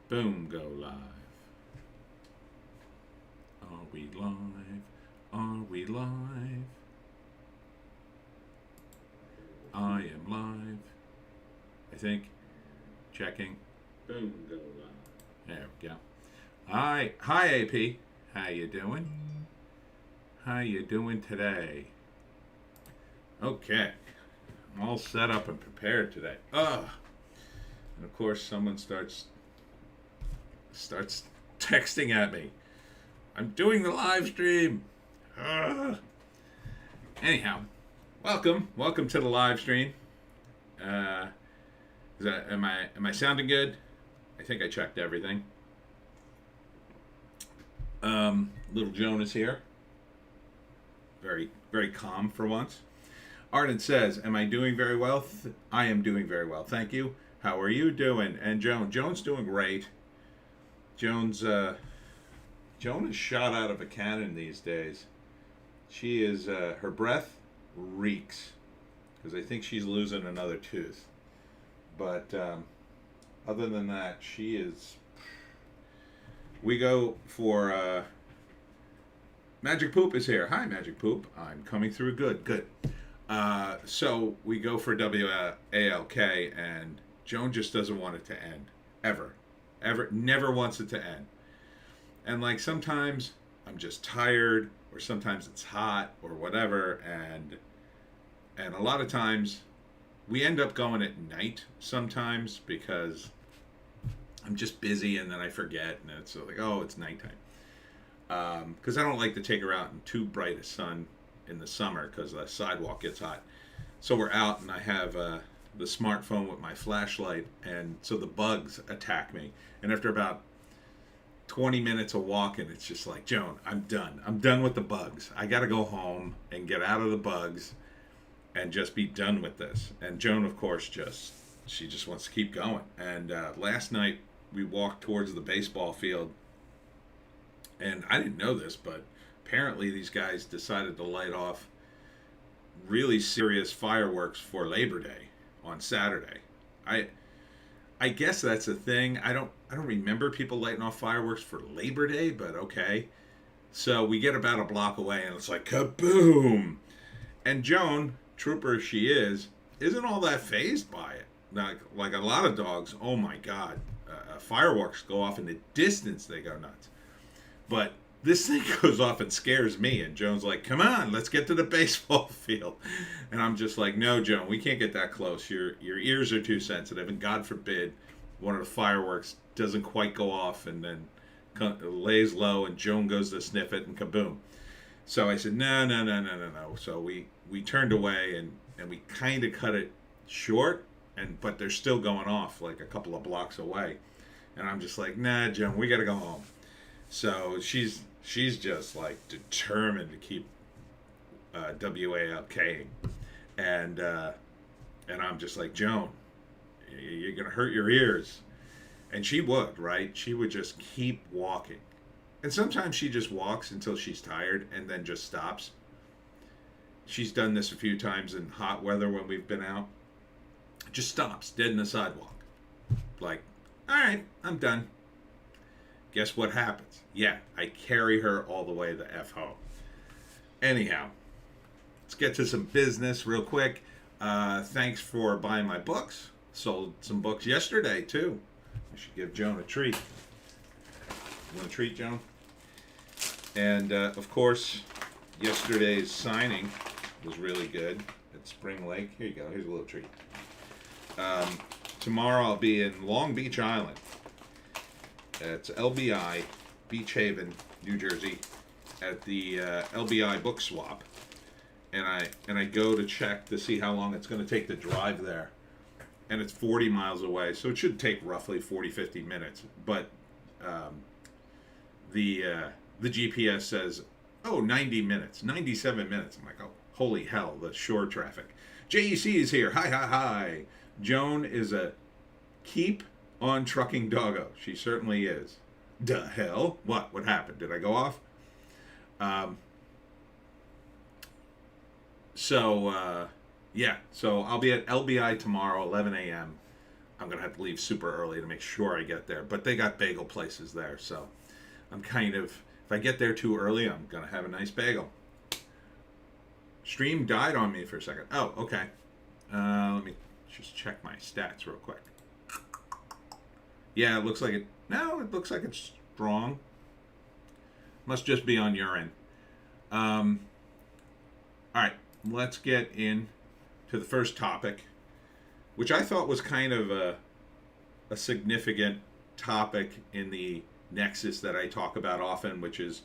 Boom, go live. Are we live? Are we live? I am live. I think. Checking. Boom, go live. There we go. Hi, AP. How you doing? How you doing today? Okay. I'm all set up and prepared today. Ugh. And of course someone starts texting at me. I'm doing the live stream. Ugh. Anyhow, welcome to the live stream. Am I sounding good? I think I checked everything. Little Joan is here. Very, very calm for once. Arden says, am I doing very well? I am doing very well. Thank you. How are you doing? And Joan's doing great. Joan is shot out of a cannon these days. She is, her breath reeks. Because I think she's losing another tooth. But other than that, she is... We go for... Magic Poop is here. Hi, Magic Poop. I'm coming through good. So we go for WALK, and Joan just doesn't want it to end. Ever. Never wants it to end. And like sometimes I'm just tired, or sometimes it's hot, or whatever, and a lot of times we end up going at night sometimes because I'm just busy and then I forget, and it's like, oh, it's nighttime. Because I don't like to take her out in too bright a sun in the summer because the sidewalk gets hot. So we're out, and I have the smartphone with my flashlight, and so the bugs attack me. And after about 20 minutes of walking, it's just like, Joan, I'm done. I'm done with the bugs. I got to go home and get out of the bugs and just be done with this. And Joan, of course, she just wants to keep going. And last night we walked towards the baseball field, and I didn't know this, but apparently these guys decided to light off really serious fireworks for Labor Day on Saturday. I guess that's a thing. I don't remember people lighting off fireworks for Labor Day, but okay. So we get about a block away, and it's like kaboom. And Joan, trooper she isn't all that fazed by it. Like a lot of dogs, oh my God, fireworks go off in the distance, they go nuts. But this thing goes off and scares me, and Joan's like, come on, let's get to the baseball field. And I'm just like, no, Joan, we can't get that close. Your ears are too sensitive, and God forbid one of the fireworks doesn't quite go off and then lays low, and Joan goes to sniff it, and kaboom. So I said, no. So we turned away, and we kind of cut it short, but they're still going off like a couple of blocks away. And I'm just like, nah, Joan, we got to go home. So she's just like determined to keep WALKing, and I'm just like, Joan, you're gonna hurt your ears. And she would, right? She would just keep walking, and sometimes she just walks until she's tired and then just stops. She's done this a few times in hot weather when we've been out. Just stops dead in the sidewalk, like, all right, I'm done. Guess what happens? Yeah, I carry her all the way the F home. Anyhow, let's get to some business real quick. Thanks for buying my books. Sold some books yesterday, too. I should give Joan a treat. You want a treat, Joan? And, of course, yesterday's signing was really good at Spring Lake. Here you go. Here's a little treat. Tomorrow I'll be in Long Beach Island. It's LBI, Beach Haven, New Jersey, at the LBI book swap, and I go to check to see how long it's going to take to drive there, and it's 40 miles away, so it should take roughly 40-50 minutes. But the GPS says, 90 minutes, 97 minutes. I'm like, oh, holy hell, the shore traffic. JEC is here. Hi. Joan is a keep on trucking doggo. She certainly is. The hell? What happened? Did I go off? So I'll be at LBI tomorrow, 11 a.m. I'm going to have to leave super early to make sure I get there. But they got bagel places there, so I'm kind of, if I get there too early, I'm going to have a nice bagel. Stream died on me for a second. Oh, okay. Let me just check my stats real quick. Yeah, it looks like it. No, it looks like it's strong. Must just be on your end. All right, let's get in to the first topic, which I thought was kind of a significant topic in the nexus that I talk about often, which is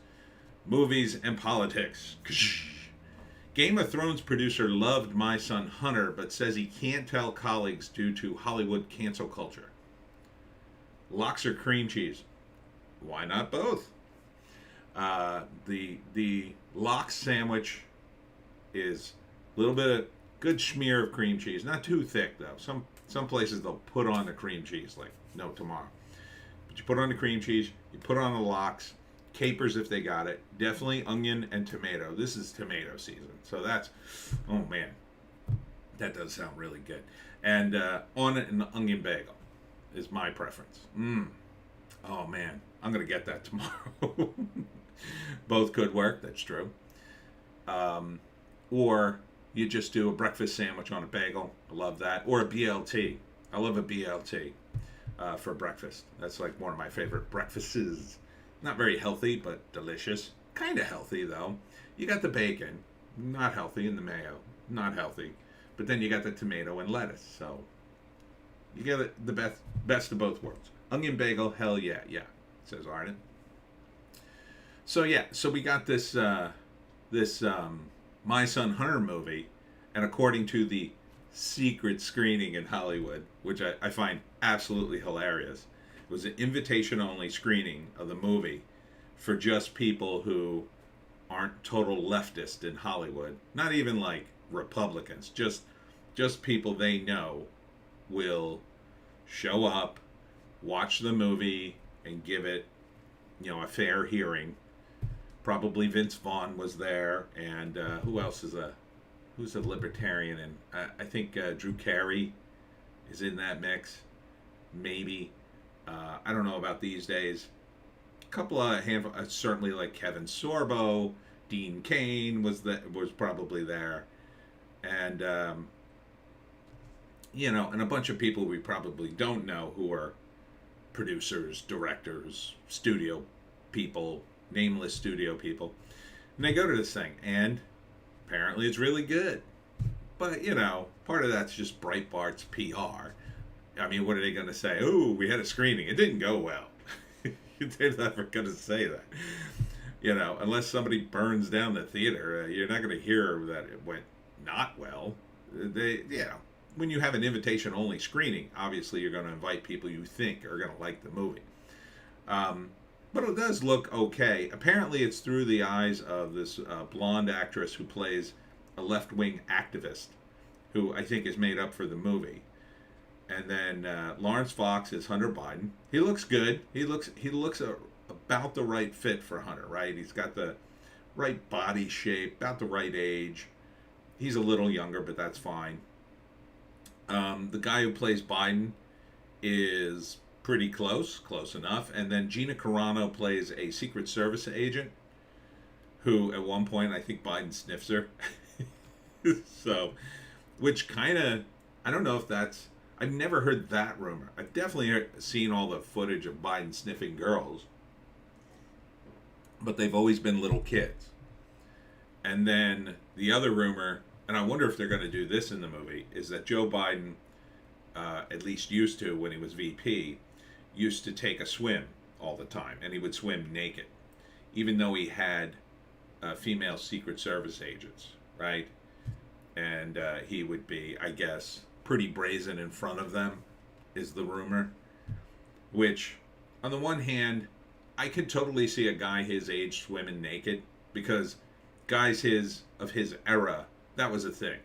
movies and politics. Game of Thrones producer loved My Son Hunter, but says he can't tell colleagues due to Hollywood cancel culture. Lox or cream cheese? Why not both? The lox sandwich is a little bit of good smear of cream cheese, not too thick though. Some places they'll put on the cream cheese like no tomorrow. But you put on the cream cheese, you put on the lox, capers if they got it, definitely onion and tomato. This is tomato season, so that's, oh man, that does sound really good. And on it an onion bagel is my preference. Oh man, I'm gonna get that tomorrow. Both could work, that's true. Or you just do a breakfast sandwich on a bagel. I love that. Or a BLT. I love a BLT for breakfast. That's like one of my favorite breakfasts. Not very healthy, but delicious. Kind of healthy, though. You got the bacon. Not healthy. And the mayo. Not healthy. But then you got the tomato and lettuce. So you get the best of both worlds. Onion bagel, hell yeah, says Arden. So yeah, so we got this My Son Hunter movie, and according to the secret screening in Hollywood, which I find absolutely hilarious, it was an invitation-only screening of the movie for just people who aren't total leftist in Hollywood, not even like Republicans, just people they know will show up, watch the movie, and give it, a fair hearing. Probably Vince Vaughn was there, and who else who's a libertarian? And I think Drew Carey is in that mix, maybe. I don't know about these days. A couple of handful, certainly like Kevin Sorbo, Dean Cain was probably there, and and a bunch of people we probably don't know who are producers, directors, studio people, nameless studio people, and they go to this thing, and apparently it's really good. But part of that's just Breitbart's PR. I mean, what are they going to say? Oh, we had a screening, it didn't go well. They're never going to say that. Unless somebody burns down the theater, you're not going to hear that it went not well. When you have an invitation-only screening, obviously you're going to invite people you think are going to like the movie. But it does look okay. Apparently it's through the eyes of this blonde actress who plays a left-wing activist, who I think is made up for the movie. And then Lawrence Fox is Hunter Biden. He looks good. He looks about the right fit for Hunter, right? He's got the right body shape, about the right age. He's a little younger, but that's fine. The guy who plays Biden is pretty close enough. And then Gina Carano plays a Secret Service agent who, at one point, I think Biden sniffs her. So, which kind of, I don't know if that's, I've never heard that rumor. I've definitely seen all the footage of Biden sniffing girls, but they've always been little kids. And then the other rumor, and I wonder if they're going to do this in the movie, is that Joe Biden, at least used to when he was VP, used to take a swim all the time, and he would swim naked, even though he had female Secret Service agents, right? And he would be, I guess, pretty brazen in front of them, is the rumor. Which, on the one hand, I could totally see a guy his age swimming naked, because guys of his era, that was a thing.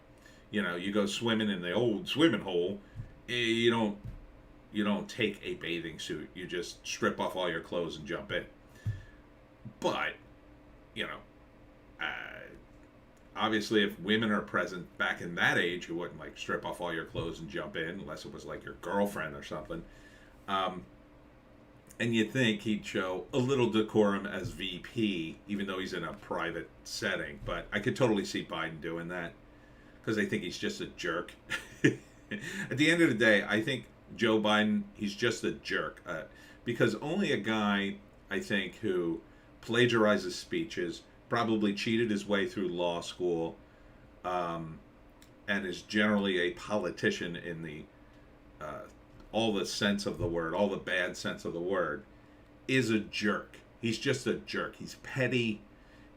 You go swimming in the old swimming hole, you don't take a bathing suit. You just strip off all your clothes and jump in. But, obviously, if women are present back in that age, you wouldn't like strip off all your clothes and jump in unless it was like your girlfriend or something. Um, and you'd think he'd show a little decorum as VP, even though he's in a private setting. But I could totally see Biden doing that because I think he's just a jerk. At the end of the day, I think Joe Biden, he's just a jerk. Because only a guy, I think, who plagiarizes speeches, probably cheated his way through law school, and is generally a politician in the all the sense of the word, all the bad sense of the word, is a jerk. He's just a jerk. He's petty.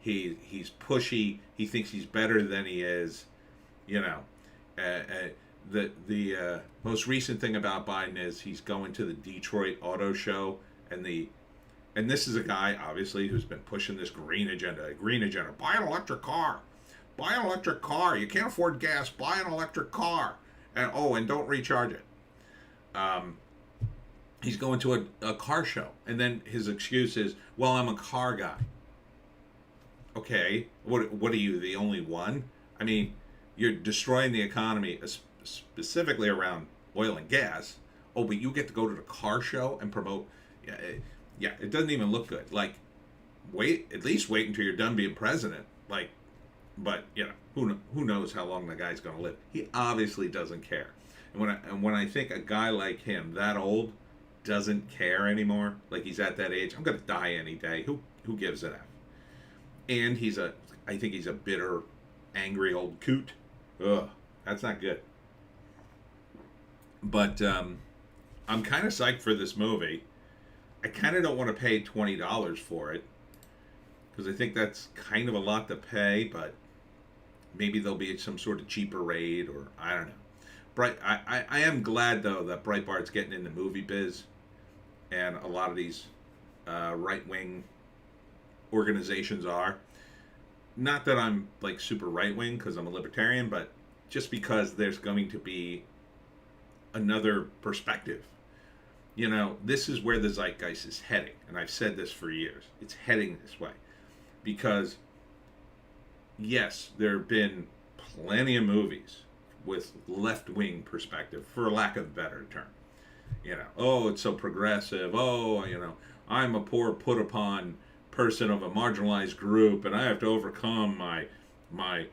He's pushy. He thinks he's better than he is. You know, the most recent thing about Biden is he's going to the Detroit Auto Show, and this is a guy obviously who's been pushing this green agenda. Buy an electric car. Buy an electric car. You can't afford gas. Buy an electric car. And don't recharge it. He's going to a car show, and then his excuse is, well, I'm a car guy. Okay, what are you, the only one? I mean, you're destroying the economy, specifically around oil and gas. Oh, but you get to go to the car show and promote. Yeah, it doesn't even look good. Like, at least wait until you're done being president. Like, but who knows how long the guy's going to live? He obviously doesn't care. And when I think a guy like him, that old, doesn't care anymore, like he's at that age, I'm going to die any day. Who gives a F? And I think he's a bitter, angry old coot. Ugh, that's not good. But I'm kind of psyched for this movie. I kind of don't want to pay $20 for it because I think that's kind of a lot to pay, but maybe there'll be some sort of cheaper rate, or I don't know. I am glad, though, that Breitbart's getting in the movie biz, and a lot of these right-wing organizations are. Not that I'm like super right-wing because I'm a libertarian, but just because there's going to be another perspective. This is where the zeitgeist is heading, and I've said this for years. It's heading this way because, yes, there have been plenty of movies with left-wing perspective, for lack of a better term. Oh, it's so progressive. Oh, I'm a poor put-upon person of a marginalized group, and I have to overcome my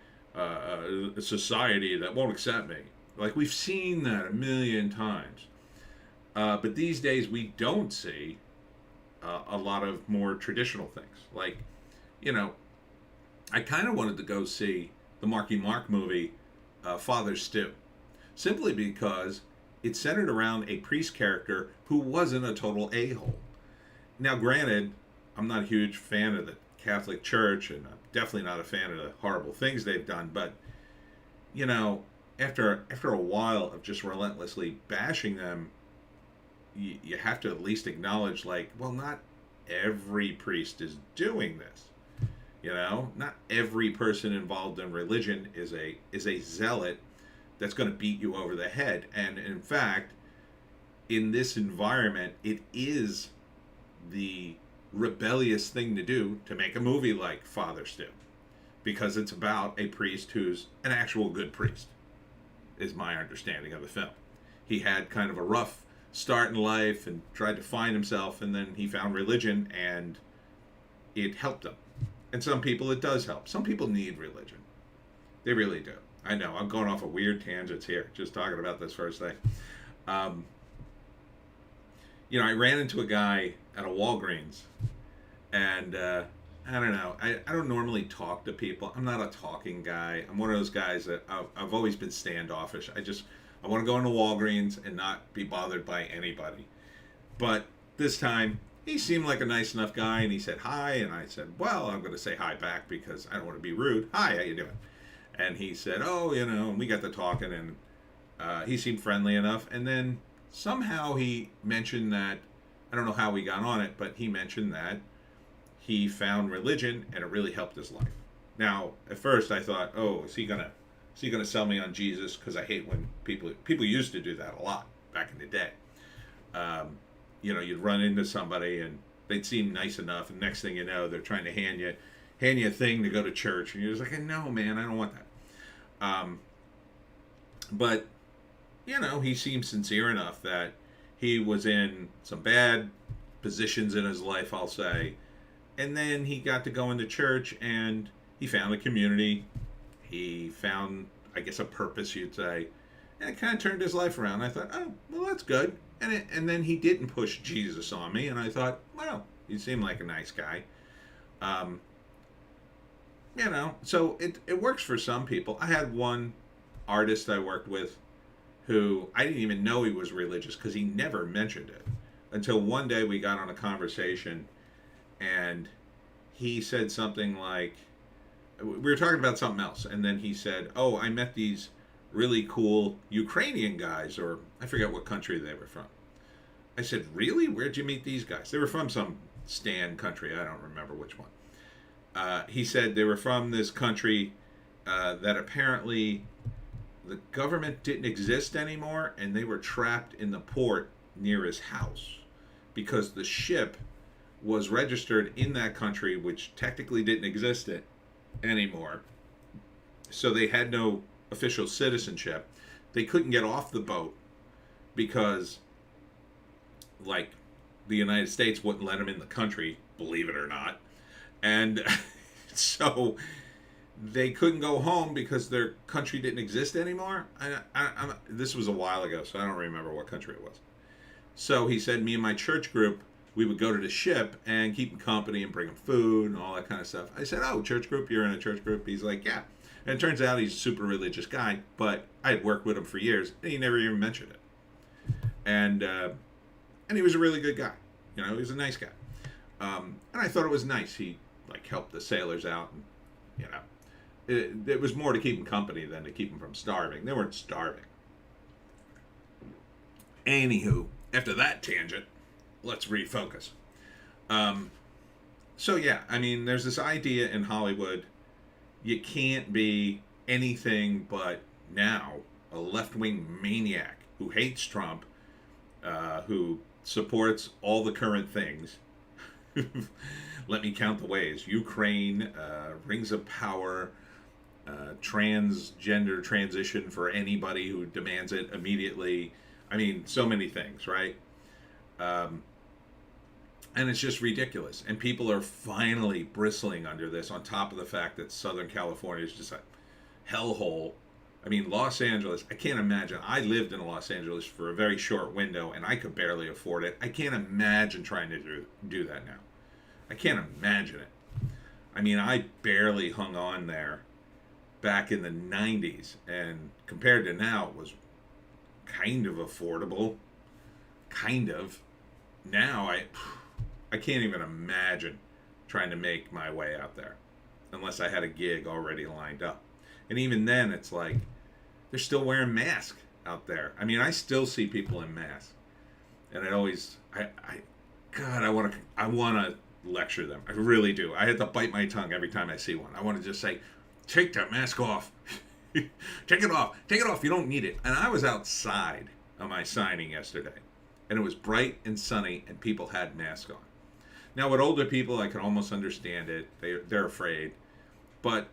society that won't accept me. Like, we've seen that a million times. But these days, we don't see a lot of more traditional things. Like, I kind of wanted to go see the Marky Mark movie, Father Stew, simply because it centered around a priest character who wasn't a total a-hole. Now, granted, I'm not a huge fan of the Catholic Church, and I'm definitely not a fan of the horrible things they've done, but, after a while of just relentlessly bashing them, you have to at least acknowledge, like, well, not every priest is doing this. Not every person involved in religion is a zealot that's going to beat you over the head. And in fact, in this environment, it is the rebellious thing to do to make a movie like Father Stew, because it's about a priest who's an actual good priest, is my understanding of the film. He had kind of a rough start in life and tried to find himself, and then he found religion, and it helped him. And some people it does help. Some people need religion. They really do. I know, I'm going off of weird tangents here, just talking about this first thing. I ran into a guy at a Walgreens, and I don't know, I don't normally talk to people. I'm not a talking guy. I'm one of those guys that I've always been standoffish. I want to go into Walgreens and not be bothered by anybody. But this time, he seemed like a nice enough guy, and he said hi, and I said, well, I'm going to say hi back because I don't want to be rude. Hi, how you doing? And he said, oh, and we got to talking, and he seemed friendly enough. And then somehow he mentioned that, I don't know how we got on it, but he mentioned that he found religion and it really helped his life. Now, at first I thought, oh, is he gonna sell me on Jesus? Because I hate when people used to do that a lot back in the day. You'd run into somebody and they'd seem nice enough, and next thing you know, they're trying to hand you, hand you a thing to go to church, and you're just like, no, man, I don't want that. But he seemed sincere enough that he was in some bad positions in his life, I'll say, and then he got to go into church, and he found a community. He found, I guess, a purpose, you'd say, and it kind of turned his life around. I thought, oh, well, that's good. And then he didn't push Jesus on me, and I thought, well, he seemed like a nice guy. So it works for some people. I had one artist I worked with who I didn't even know he was religious because he never mentioned it until one day we got on a conversation, and he said something like, we were talking about something else, and then he said, oh, I met these really cool Ukrainian guys, or I forget what country they were from. I said, really? Where'd you meet these guys? They were from some Stan country. I don't remember which one. He said they were from this country that apparently the government didn't exist anymore, and they were trapped in the port near his house because the ship was registered in that country, which technically didn't exist anymore. So they had no official citizenship. They couldn't get off the boat because, like, the United States wouldn't let them in the country, believe it or not. And so they couldn't go home because their country didn't exist anymore. This was a while ago, so I don't remember what country it was. So he said, me and my church group, we would go to the ship and keep them company and bring them food and all that kind of stuff. I said, oh, church group? You're in a church group? He's like, yeah. And it turns out he's a super religious guy, but I had worked with him for years, and he never even mentioned it. And he was a really good guy. He was a nice guy. And I thought it was nice. He, helped the sailors out, and, it was more to keep them company than to keep them from starving. They weren't starving. Anywho, after that tangent, let's refocus. So yeah, there's this idea in Hollywood, you can't be anything but now a left-wing maniac who hates Trump, who supports all the current things. Let me count the ways. Ukraine, rings of power, transgender transition for anybody who demands it immediately. So many things, right? And it's just ridiculous. And people are finally bristling under this, on top of the fact that Southern California is just a hellhole. Los Angeles, I can't imagine. I lived in Los Angeles for a very short window, and I could barely afford it. I can't imagine trying to do that now. I can't imagine it. I barely hung on there back in the 90s, and compared to now, it was kind of affordable. Kind of. Now, I can't even imagine trying to make my way out there unless I had a gig already lined up. And even then, it's like, they're still wearing masks out there. I still see people in masks. And it always, God, I want to lecture them. I really do. I have to bite my tongue every time I see one. I want to just say, take that mask off. Take it off. Take it off. You don't need it. And I was outside on my signing yesterday. And it was bright and sunny, and people had masks on. Now, with older people, I can almost understand it. They're afraid. But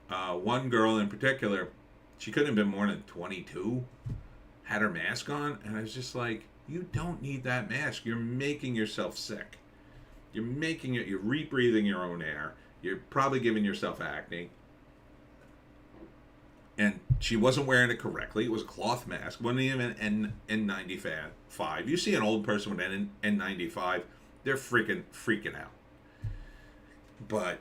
one girl in particular, she couldn't have been more than 22, had her mask on, and I was just like, you don't need that mask. You're making yourself sick. You're rebreathing your own air. You're probably giving yourself acne. And she wasn't wearing it correctly. It was a cloth mask. Wasn't even an N95. You see an old person with an N95, they're freaking out. But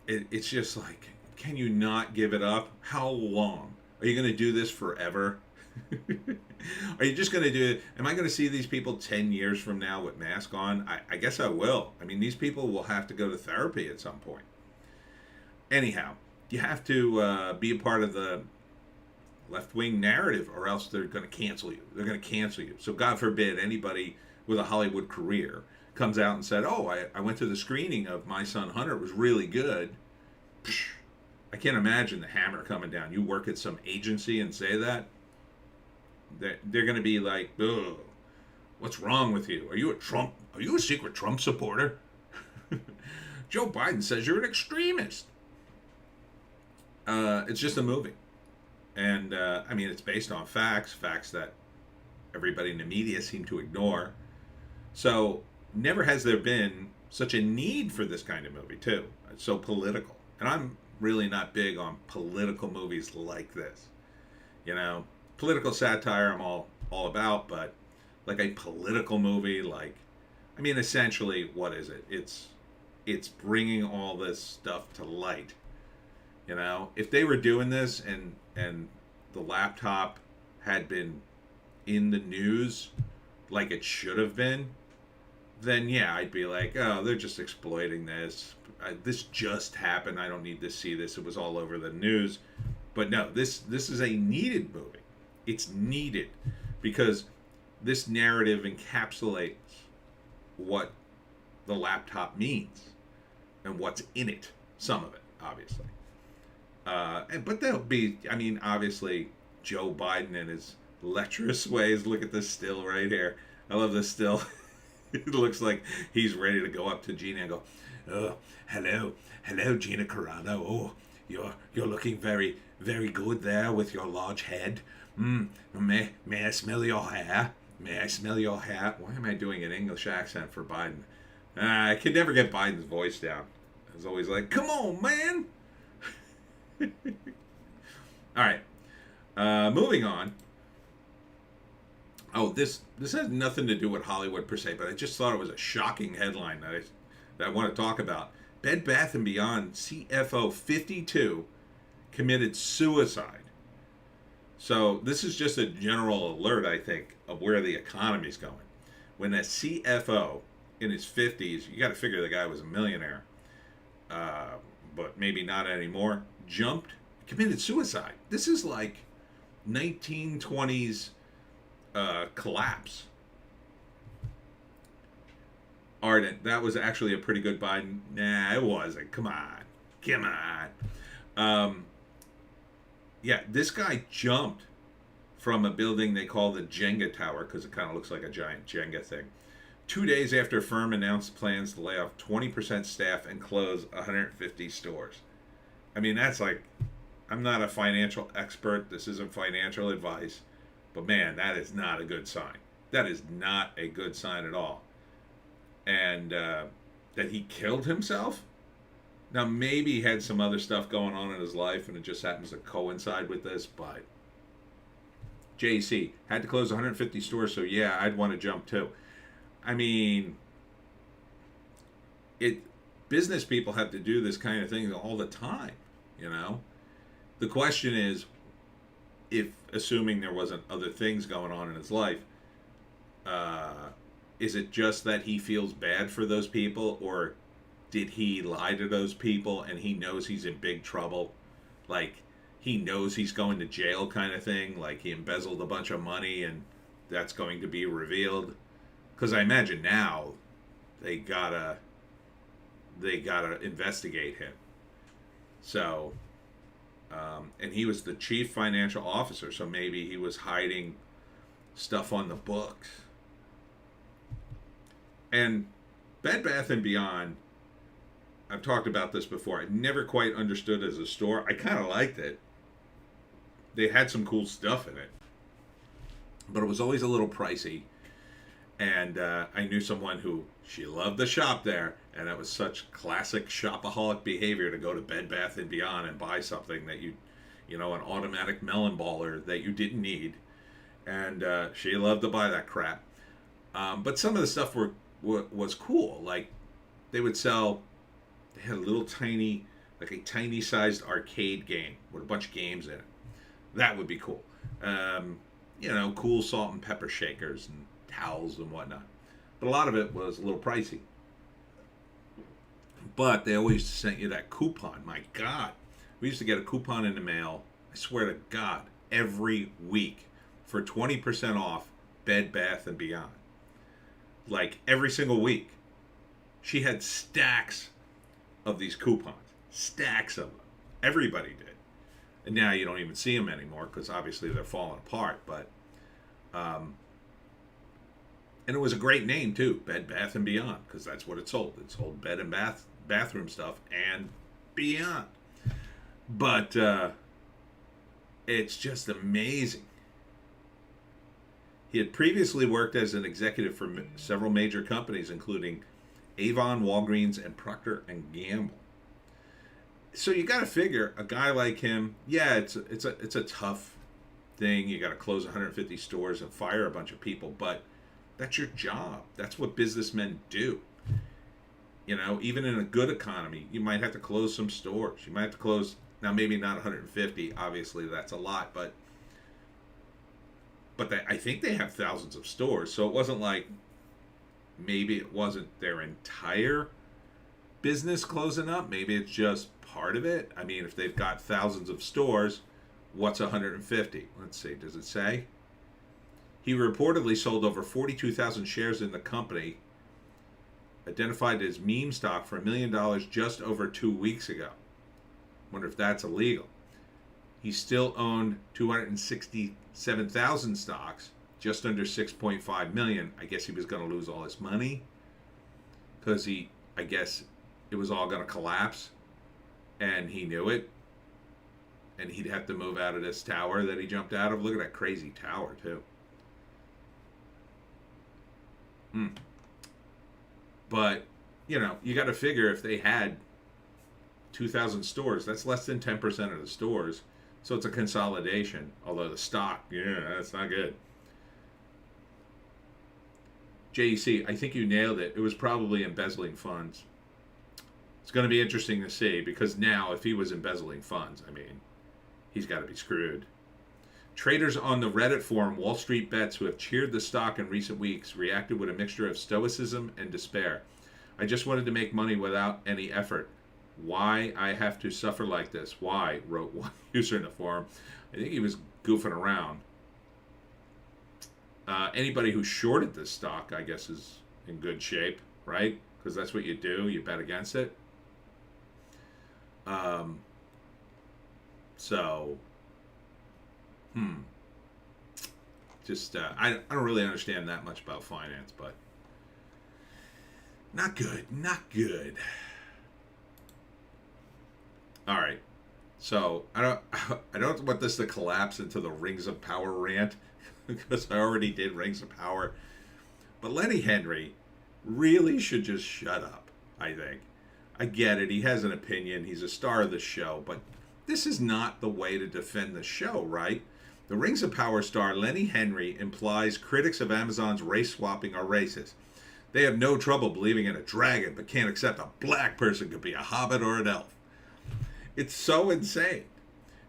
it's just like, can you not give it up? How long? Are you going to do this forever? Are you just going to do it? Am I going to see these people 10 years from now with masks on? I guess I will. These people will have to go to therapy at some point. Anyhow, you have to be a part of the left-wing narrative, or else they're going to cancel you. They're going to cancel you. So God forbid anybody with a Hollywood career comes out and said, oh, I went to the screening of My Son Hunter. It was really good. I can't imagine the hammer coming down. You work at some agency and say that. They're going to be like, ugh, what's wrong with you? Are you a secret Trump supporter? Joe Biden says you're an extremist. It's just a movie. And, I mean, it's based on facts that everybody in the media seem to ignore. So, never has there been such a need for this kind of movie, too. It's so political. And I'm really not big on political movies like this. You know, political satire I'm all about, but like a political movie, like, I mean, essentially, what is it? It's bringing all this stuff to light. You know, if they were doing this and the laptop had been in the news like it should have been, then yeah, I'd be like, oh, they're just exploiting this. This just happened. I don't need to see this. It was all over the news. But no, this is a needed movie. It's needed because this narrative encapsulates what the laptop means and what's in it. Some of it, obviously. But there'll be, I mean, obviously, Joe Biden and his lecherous ways. Look at this still right here. I love this still. It looks like he's ready to go up to Gina and go, oh, hello, Gina Carano. Oh, you're looking very, very good there with your large head. May I smell your hair? May I smell your hair? Why am I doing an English accent for Biden? I could never get Biden's voice down. It's always like, come on, man. All right. Moving on. Oh, this has nothing to do with Hollywood per se, but I just thought it was a shocking headline that I want to talk about. Bed Bath & Beyond CFO 52 committed suicide. So this is just a general alert, I think, of where the economy's going. When a CFO in his 50s, you got to figure the guy was a millionaire, but maybe not anymore, committed suicide. This is like 1920s collapse. Ardent, that was actually a pretty good Biden. Nah, it wasn't. Come on. Yeah, this guy jumped from a building they call the Jenga Tower because it kind of looks like a giant Jenga thing. 2 days after firm announced plans to lay off 20% staff and close 150 stores. I mean, that's like, I'm not a financial expert. This isn't financial advice. But man, that is not a good sign. That is not a good sign at all. And that he killed himself? Now, maybe he had some other stuff going on in his life and it just happens to coincide with this, but JC had to close 150 stores, so yeah, I'd want to jump too. I mean, business people have to do this kind of thing all the time, you know? The question is, if assuming there wasn't other things going on in his life, is it just that he feels bad for those people, or did he lie to those people and he knows he's in big trouble? Like, he knows he's going to jail kind of thing, like he embezzled a bunch of money and that's going to be revealed? Because I imagine now they gotta investigate him. So, and he was the chief financial officer, so maybe he was hiding stuff on the books. And Bed Bath & Beyond, I've talked about this before. I never quite understood as a store. I kind of liked it. They had some cool stuff in it. But it was always a little pricey. And I knew someone who, she loved the shop there. And it was such classic shopaholic behavior to go to Bed Bath & Beyond and buy something that you know, an automatic melon baller that you didn't need. And she loved to buy that crap. But some of the stuff was cool. Like, they would sell, they had a little tiny, like a tiny sized arcade game with a bunch of games in it. That would be cool. You know, cool salt and pepper shakers and towels and whatnot. But a lot of it was a little pricey. But they always sent you that coupon. My God. We used to get a coupon in the mail, I swear to God, every week for 20% off Bed Bath & Beyond. Like, every single week. She had stacks of these coupons. Stacks of them. Everybody did. And now you don't even see them anymore because obviously they're falling apart. But, and it was a great name too, Bed Bath & Beyond, because that's what it sold. It sold bed and bath, bathroom stuff and beyond. But it's just amazing. He had previously worked as an executive for several major companies, including Avon, Walgreens, and Procter and Gamble. So you got to figure a guy like him. Yeah, it's a tough thing. You got to close 150 stores and fire a bunch of people, but that's your job. That's what businessmen do. You know, even in a good economy, you might have to close some stores. You might have to close, now maybe not 150. Obviously, that's a lot, but I think they have thousands of stores. So it wasn't like, maybe it wasn't their entire business closing up. Maybe it's just part of it. I mean, if they've got thousands of stores, what's 150? Let's see, does it say? He reportedly sold over 42,000 shares in the company, identified as meme stock for $1 million just over 2 weeks ago. Wonder if that's illegal. He still owned 267,000 stocks, just under 6.5 million. I guess he was going to lose all his money because I guess it was all going to collapse, and he knew it, and he'd have to move out of this tower that he jumped out of. Look at that crazy tower too. But you know, you got to figure if they had 2,000 stores, that's less than 10% of the stores. So it's a consolidation. Although the stock, yeah, that's not good. JEC, I think you nailed it. It was probably embezzling funds. It's going to be interesting to see, because now if he was embezzling funds, I mean, he's got to be screwed. Traders on the Reddit forum Wall Street Bets, who have cheered the stock in recent weeks, reacted with a mixture of stoicism and despair. I just wanted to make money without any effort. Why I have to suffer like this? Why? Wrote one user in the forum. I think he was goofing around. Anybody who shorted this stock, I guess, is in good shape, right? Because that's what you do. You bet against it. Just, I don't really understand that much about finance, but not good. Not good. All right. So I don't want this to collapse into the Rings of Power rant, because I already did Rings of Power. But Lenny Henry really should just shut up, I think. I get it. He has an opinion. He's a star of the show. But this is not the way to defend the show, right? The Rings of Power star Lenny Henry implies critics of Amazon's race swapping are racist. They have no trouble believing in a dragon, but can't accept a black person could be a hobbit or an elf. It's so insane,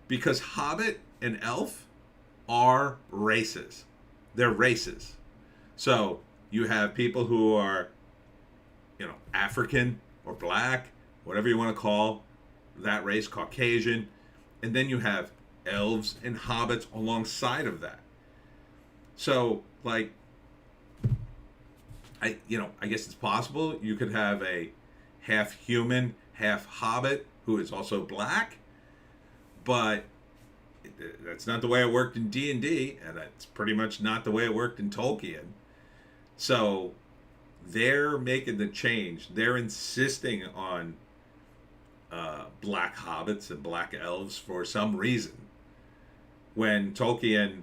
because hobbit and elf are races. They're races. So you have people who are, you know, African or black, whatever you want to call that race, Caucasian, and then you have elves and hobbits alongside of that. So, like, I guess it's possible you could have a half human, half hobbit who is also black, but that's not the way it worked in D&D, and that's pretty much not the way it worked in Tolkien. So they're making the change. They're insisting on black hobbits and black elves for some reason, when Tolkien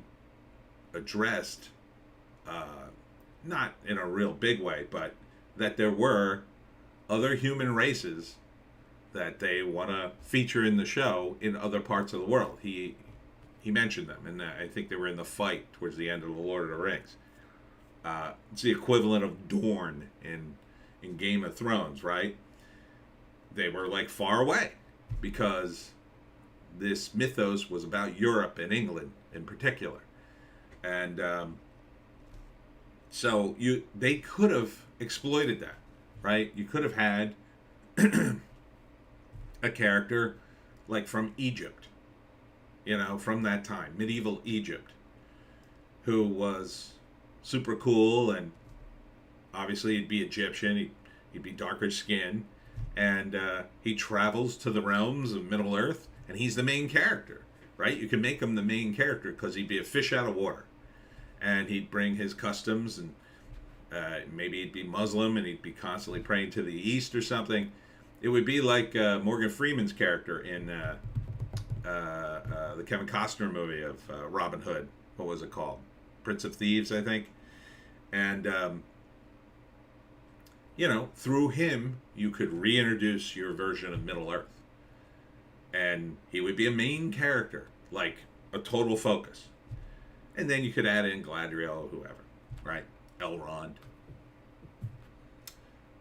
addressed, not in a real big way, but that there were other human races that they want to feature in the show in other parts of the world. He mentioned them, and I think they were in the fight towards the end of The Lord of the Rings. It's the equivalent of Dorne in Game of Thrones, right? They were like far away, because this mythos was about Europe and England in particular. And so they could have exploited that, right? You could have had a character like from Egypt, from that time, medieval Egypt, who was super cool, and obviously he'd be Egyptian, he'd be darker skin, and he travels to the realms of Middle Earth, and he's the main character, right? You can make him the main character because he'd be a fish out of water, and he'd bring his customs, and maybe he'd be Muslim, and he'd be constantly praying to the east or something, It would be like Morgan Freeman's character in the Kevin Costner movie of Robin Hood. What was it called? Prince of Thieves, I think. And, through him, you could reintroduce your version of Middle Earth. And he would be a main character, like a total focus. And then you could add in Galadriel or whoever, right? Elrond.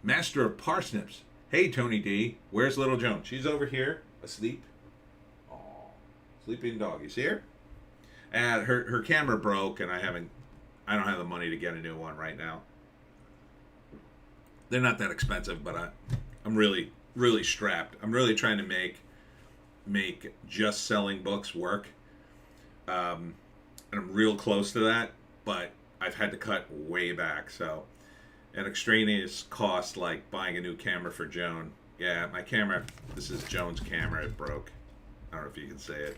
Master of Parsnips. Hey, Tony D. Where's Little Joan? She's over here, asleep. Aw, sleeping dog. You see her? And her camera broke, and I don't have the money to get a new one right now. They're not that expensive, but I'm really, really strapped. I'm really trying to make just selling books work. And I'm real close to that, but I've had to cut way back. So an extraneous cost like buying a new camera for Joan. Yeah, my camera, this is Joan's camera, it broke. I don't know if you can say it.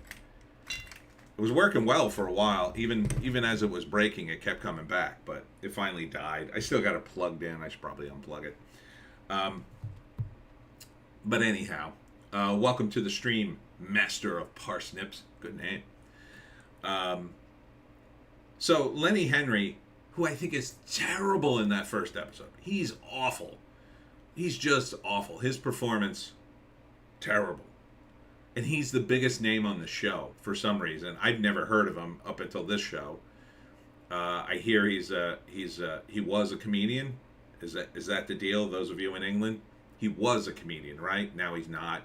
It was working well for a while. Even as it was breaking, it kept coming back, but it finally died. I still got it plugged in. I should probably unplug it. But anyhow, welcome to the stream, Master of Parsnips. Good name. So Lenny Henry, who I think is terrible in that first episode. He's awful. He's just awful. His performance, terrible. And he's the biggest name on the show for some reason. I'd never heard of him up until this show. I hear he was a comedian. Is that the deal? Those of you in England, he was a comedian, right? Now he's not.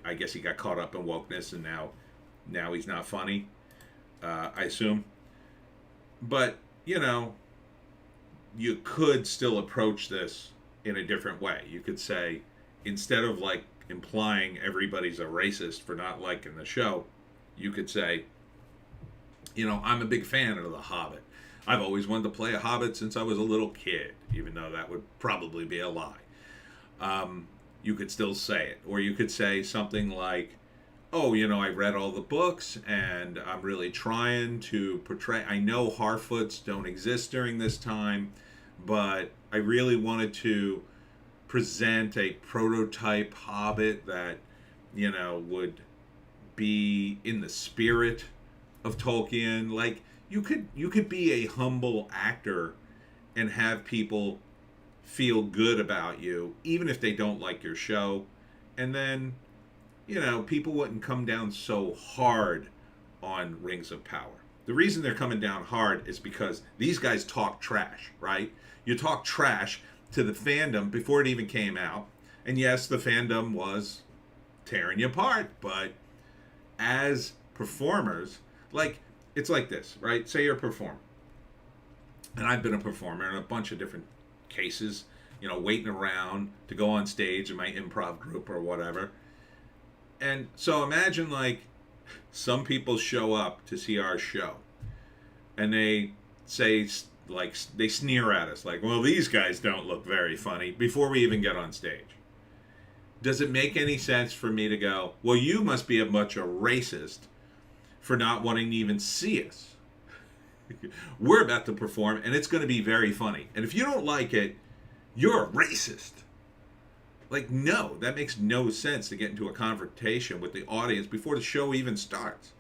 I guess he got caught up in wokeness, and now he's not funny. I assume. But you could still approach this in a different way. You could say, instead of like implying everybody's a racist for not liking the show, you could say, I'm a big fan of The Hobbit. I've always wanted to play a Hobbit since I was a little kid, even though that would probably be a lie. You could still say it. Or you could say something like, I read all the books and I'm really trying to portray, I know Harfoots don't exist during this time, but I really wanted to present a prototype Hobbit that, would be in the spirit of Tolkien. Like, you could be a humble actor and have people feel good about you, even if they don't like your show. And then, people wouldn't come down so hard on Rings of Power. The reason they're coming down hard is because these guys talk trash, right? You talk trash to the fandom before it even came out. And yes, the fandom was tearing you apart, but as performers, it's like this, right? Say you're a performer. And I've been a performer in a bunch of different cases, waiting around to go on stage in my improv group or whatever. And so imagine some people show up to see our show and they say, they sneer at us well, these guys don't look very funny before we even get on stage. Does it make any sense for me to go, well, you must be a bunch of racist for not wanting to even see us? We're about to perform and it's going to be very funny. And if you don't like it, you're a racist. No, that makes no sense to get into a confrontation with the audience before the show even starts.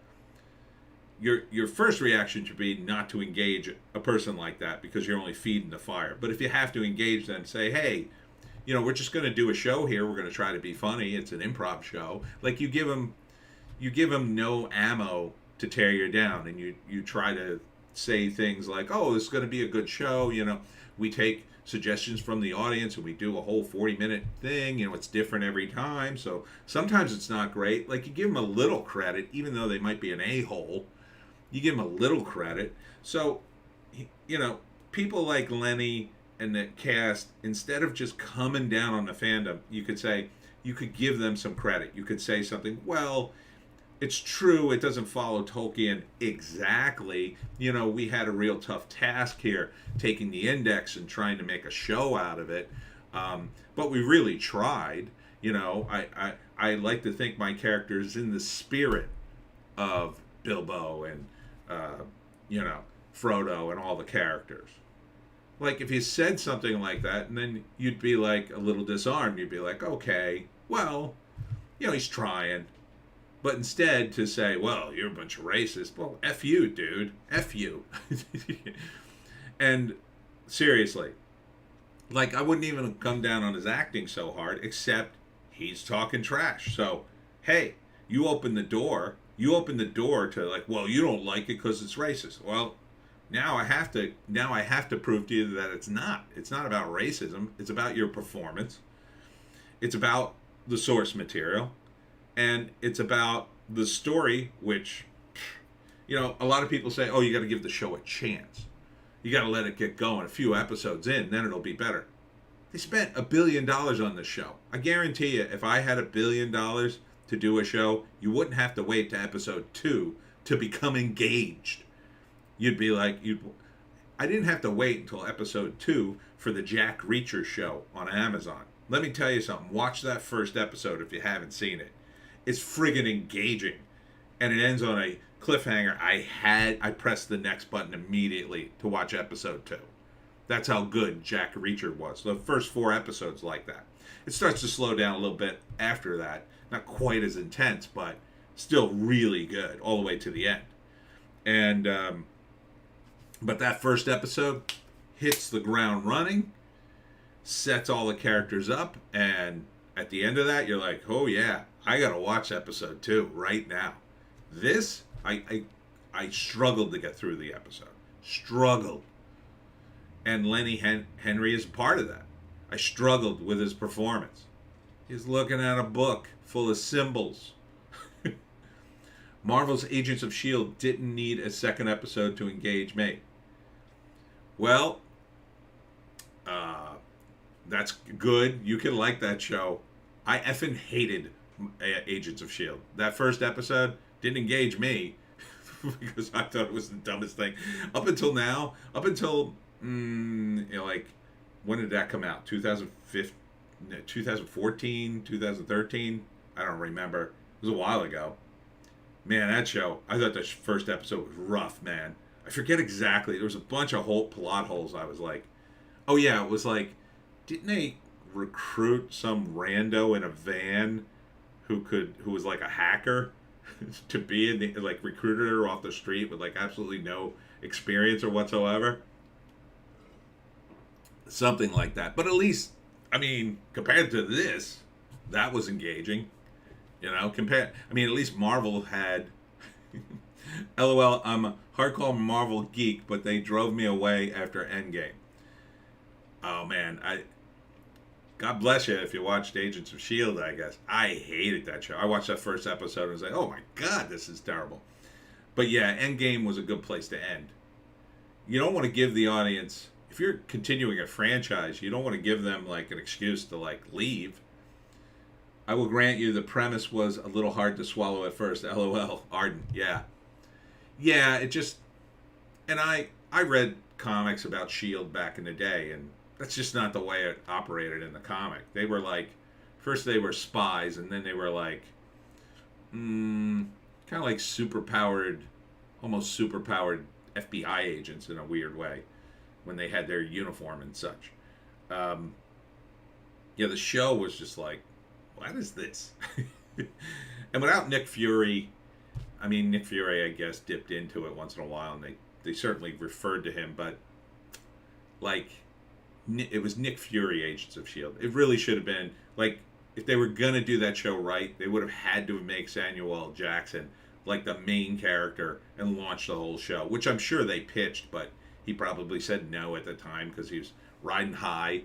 Your first reaction should be not to engage a person like that because you're only feeding the fire. But if you have to engage them, say, hey, we're just going to do a show here. We're going to try to be funny. It's an improv show. You give them no ammo to tear you down, and you try to say things like, oh, this is going to be a good show. We take suggestions from the audience and we do a whole 40-minute thing. It's different every time. So sometimes it's not great. You give them a little credit, even though they might be an a-hole. You give them a little credit. So, people like Lenny and the cast, instead of just coming down on the fandom, you could give them some credit. You could say something, well, it's true, it doesn't follow Tolkien exactly. We had a real tough task here, taking the index and trying to make a show out of it. But we really tried. I like to think my character is in the spirit of Bilbo and, Frodo and all the characters. Like if you said something like that, and then you'd be like a little disarmed. You'd be like, okay, well, he's trying. But instead to say, well, you're a bunch of racists. Well, F you, dude. F you. And seriously, like I wouldn't even come down on his acting so hard, except he's talking trash. So, hey, you open the door. You open the door to like, well, you don't like it because it's racist. Well, now I have to prove to you that it's not. It's not about racism. It's about your performance. It's about the source material. And it's about the story, which, a lot of people say, oh, you got to give the show a chance. You got to let it get going. A few episodes in, then it'll be better. They spent $1 billion on this show. I guarantee you, if I had $1 billion to do a show, you wouldn't have to wait to episode 2 to become engaged. You'd be like, I didn't have to wait until episode 2 for the Jack Reacher show on Amazon. Let me tell you something. Watch that first episode if you haven't seen it. It's friggin' engaging. And it ends on a cliffhanger. I pressed the next button immediately to watch episode 2. That's how good Jack Reacher was. The first 4 episodes like that. It starts to slow down a little bit after that. Not quite as intense, but still really good all the way to the end. And but that first episode hits the ground running, sets all the characters up, and at the end of that, you're like, oh yeah, I gotta watch episode 2 right now. This, I struggled to get through the episode. Struggled. And Lenny Henry is part of that. I struggled with his performance. He's looking at a book full of symbols. Marvel's Agents of S.H.I.E.L.D. didn't need a second episode to engage me. Well, that's good. You can like that show. I effing hated Agents of S.H.I.E.L.D. That first episode didn't engage me because I thought it was the dumbest thing. Up until now, like, when did that come out? 2015, 2014, 2013? I don't remember. It was a while ago. Man, that show, I thought the first episode was rough, man. I forget exactly. There was a bunch of plot holes. I was like, oh yeah, it was like, didn't they recruit some rando in a van who was like a hacker to be in the, like, recruited her off the street with like absolutely no experience or whatsoever? Something like that. But at least, I mean, compared to this, that was engaging. At least Marvel had LOL, I'm a hardcore Marvel geek, but they drove me away after Endgame. Oh man, God bless you if you watched Agents of S.H.I.E.L.D., I guess. I hated that show. I watched that first episode and was like, oh my God, this is terrible. But yeah, Endgame was a good place to end. You don't want to give the audience, if you're continuing a franchise, you don't want to give them like an excuse to like leave. I will grant you the premise was a little hard to swallow at first. LOL, Arden. Yeah. Yeah, it just... And I read comics about S.H.I.E.L.D. back in the day, and that's just not the way it operated in the comic. They were like... First they were spies, and then they were like... kind of like superpowered... Almost superpowered FBI agents in a weird way. When they had their uniform and such. Yeah, the show was just like... What is this? And without Nick Fury, Nick Fury, I guess, dipped into it once in a while, and they certainly referred to him, but, like, it was Nick Fury, Agents of S.H.I.E.L.D. It really should have been, like, if they were going to do that show right, they would have had to make Samuel L. Jackson, like, the main character and launch the whole show, which I'm sure they pitched, but he probably said no at the time because he was riding high.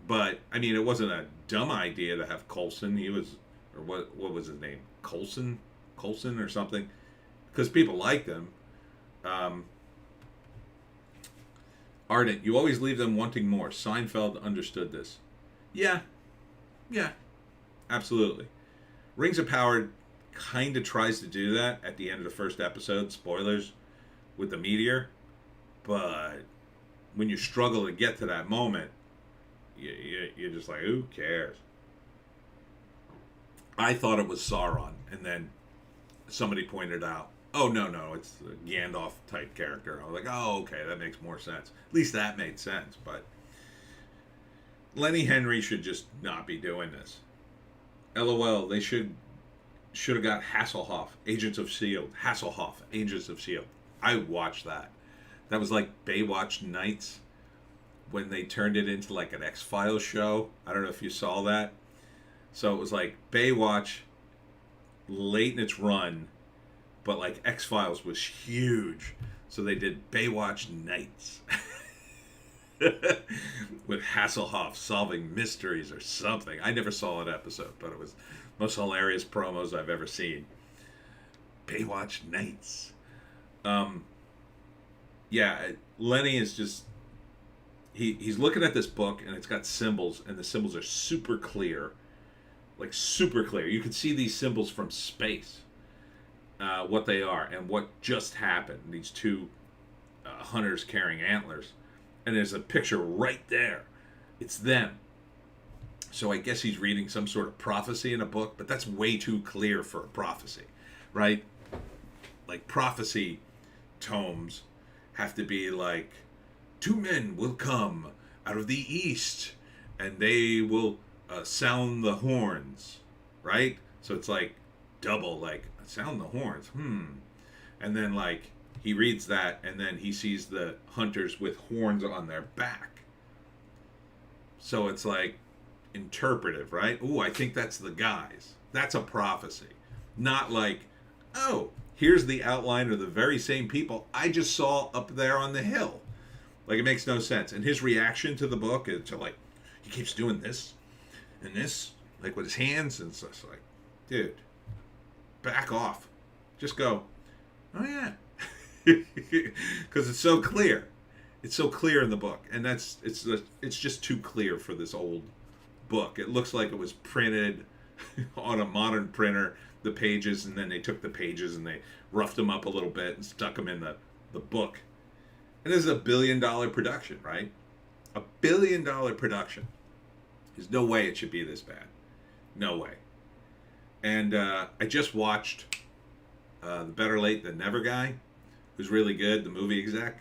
But, it wasn't a dumb idea to have Coulson. He was, or what was his name? Coulson or something? Because people liked him. Ardent, you always leave them wanting more. Seinfeld understood this. Yeah, absolutely. Rings of Power kind of tries to do that at the end of the first episode. Spoilers with the meteor. But when you struggle to get to that moment, you're just like, who cares? I thought it was Sauron, and then somebody pointed out oh no, it's a Gandalf type character. I was like, oh, okay, that makes more sense. At least that made sense. But Lenny Henry should just not be doing this. LOL, they should have got Hasselhoff, Agents of S.H.I.E.L.D. Hasselhoff, Agents of S.H.I.E.L.D. I watched that. That was like Baywatch Nights when they turned it into like an X-Files show. I don't know if you saw that. So it was like Baywatch late in its run, but like X-Files was huge. So they did Baywatch Nights with Hasselhoff solving mysteries or something. I never saw an episode, but it was the most hilarious promos I've ever seen. Baywatch Nights. Yeah, Lenny is just he's looking at this book and it's got symbols and the symbols are super clear, like super clear. You can see these symbols from space, what they are and what just happened. These two hunters carrying antlers, and there's a picture right there. It's them. So I guess he's reading some sort of prophecy in a book, but that's way too clear for a prophecy, right? Like prophecy tomes have to be like, two men will come out of the east and they will sound the horns, right? So it's like double, like sound the horns, and then like he reads that and then he sees the hunters with horns on their back. So it's like interpretive, right? Oh, I think that's the guys. That's a prophecy. Not like, oh, here's the outline of the very same people I just saw up there on the hill. Like, it makes no sense. And his reaction to the book is to, like, he keeps doing this and this, like, with his hands. And it's just like, dude, back off. Just go, oh, yeah. Because it's so clear. It's so clear in the book. And it's just too clear for this old book. It looks like it was printed on a modern printer, the pages, and then they took the pages and they roughed them up a little bit and stuck them in the book. And this is $1 billion production, right? $1 billion production. There's no way it should be this bad. No way. And I just watched The Better Late Than Never guy, who's really good, the movie exec.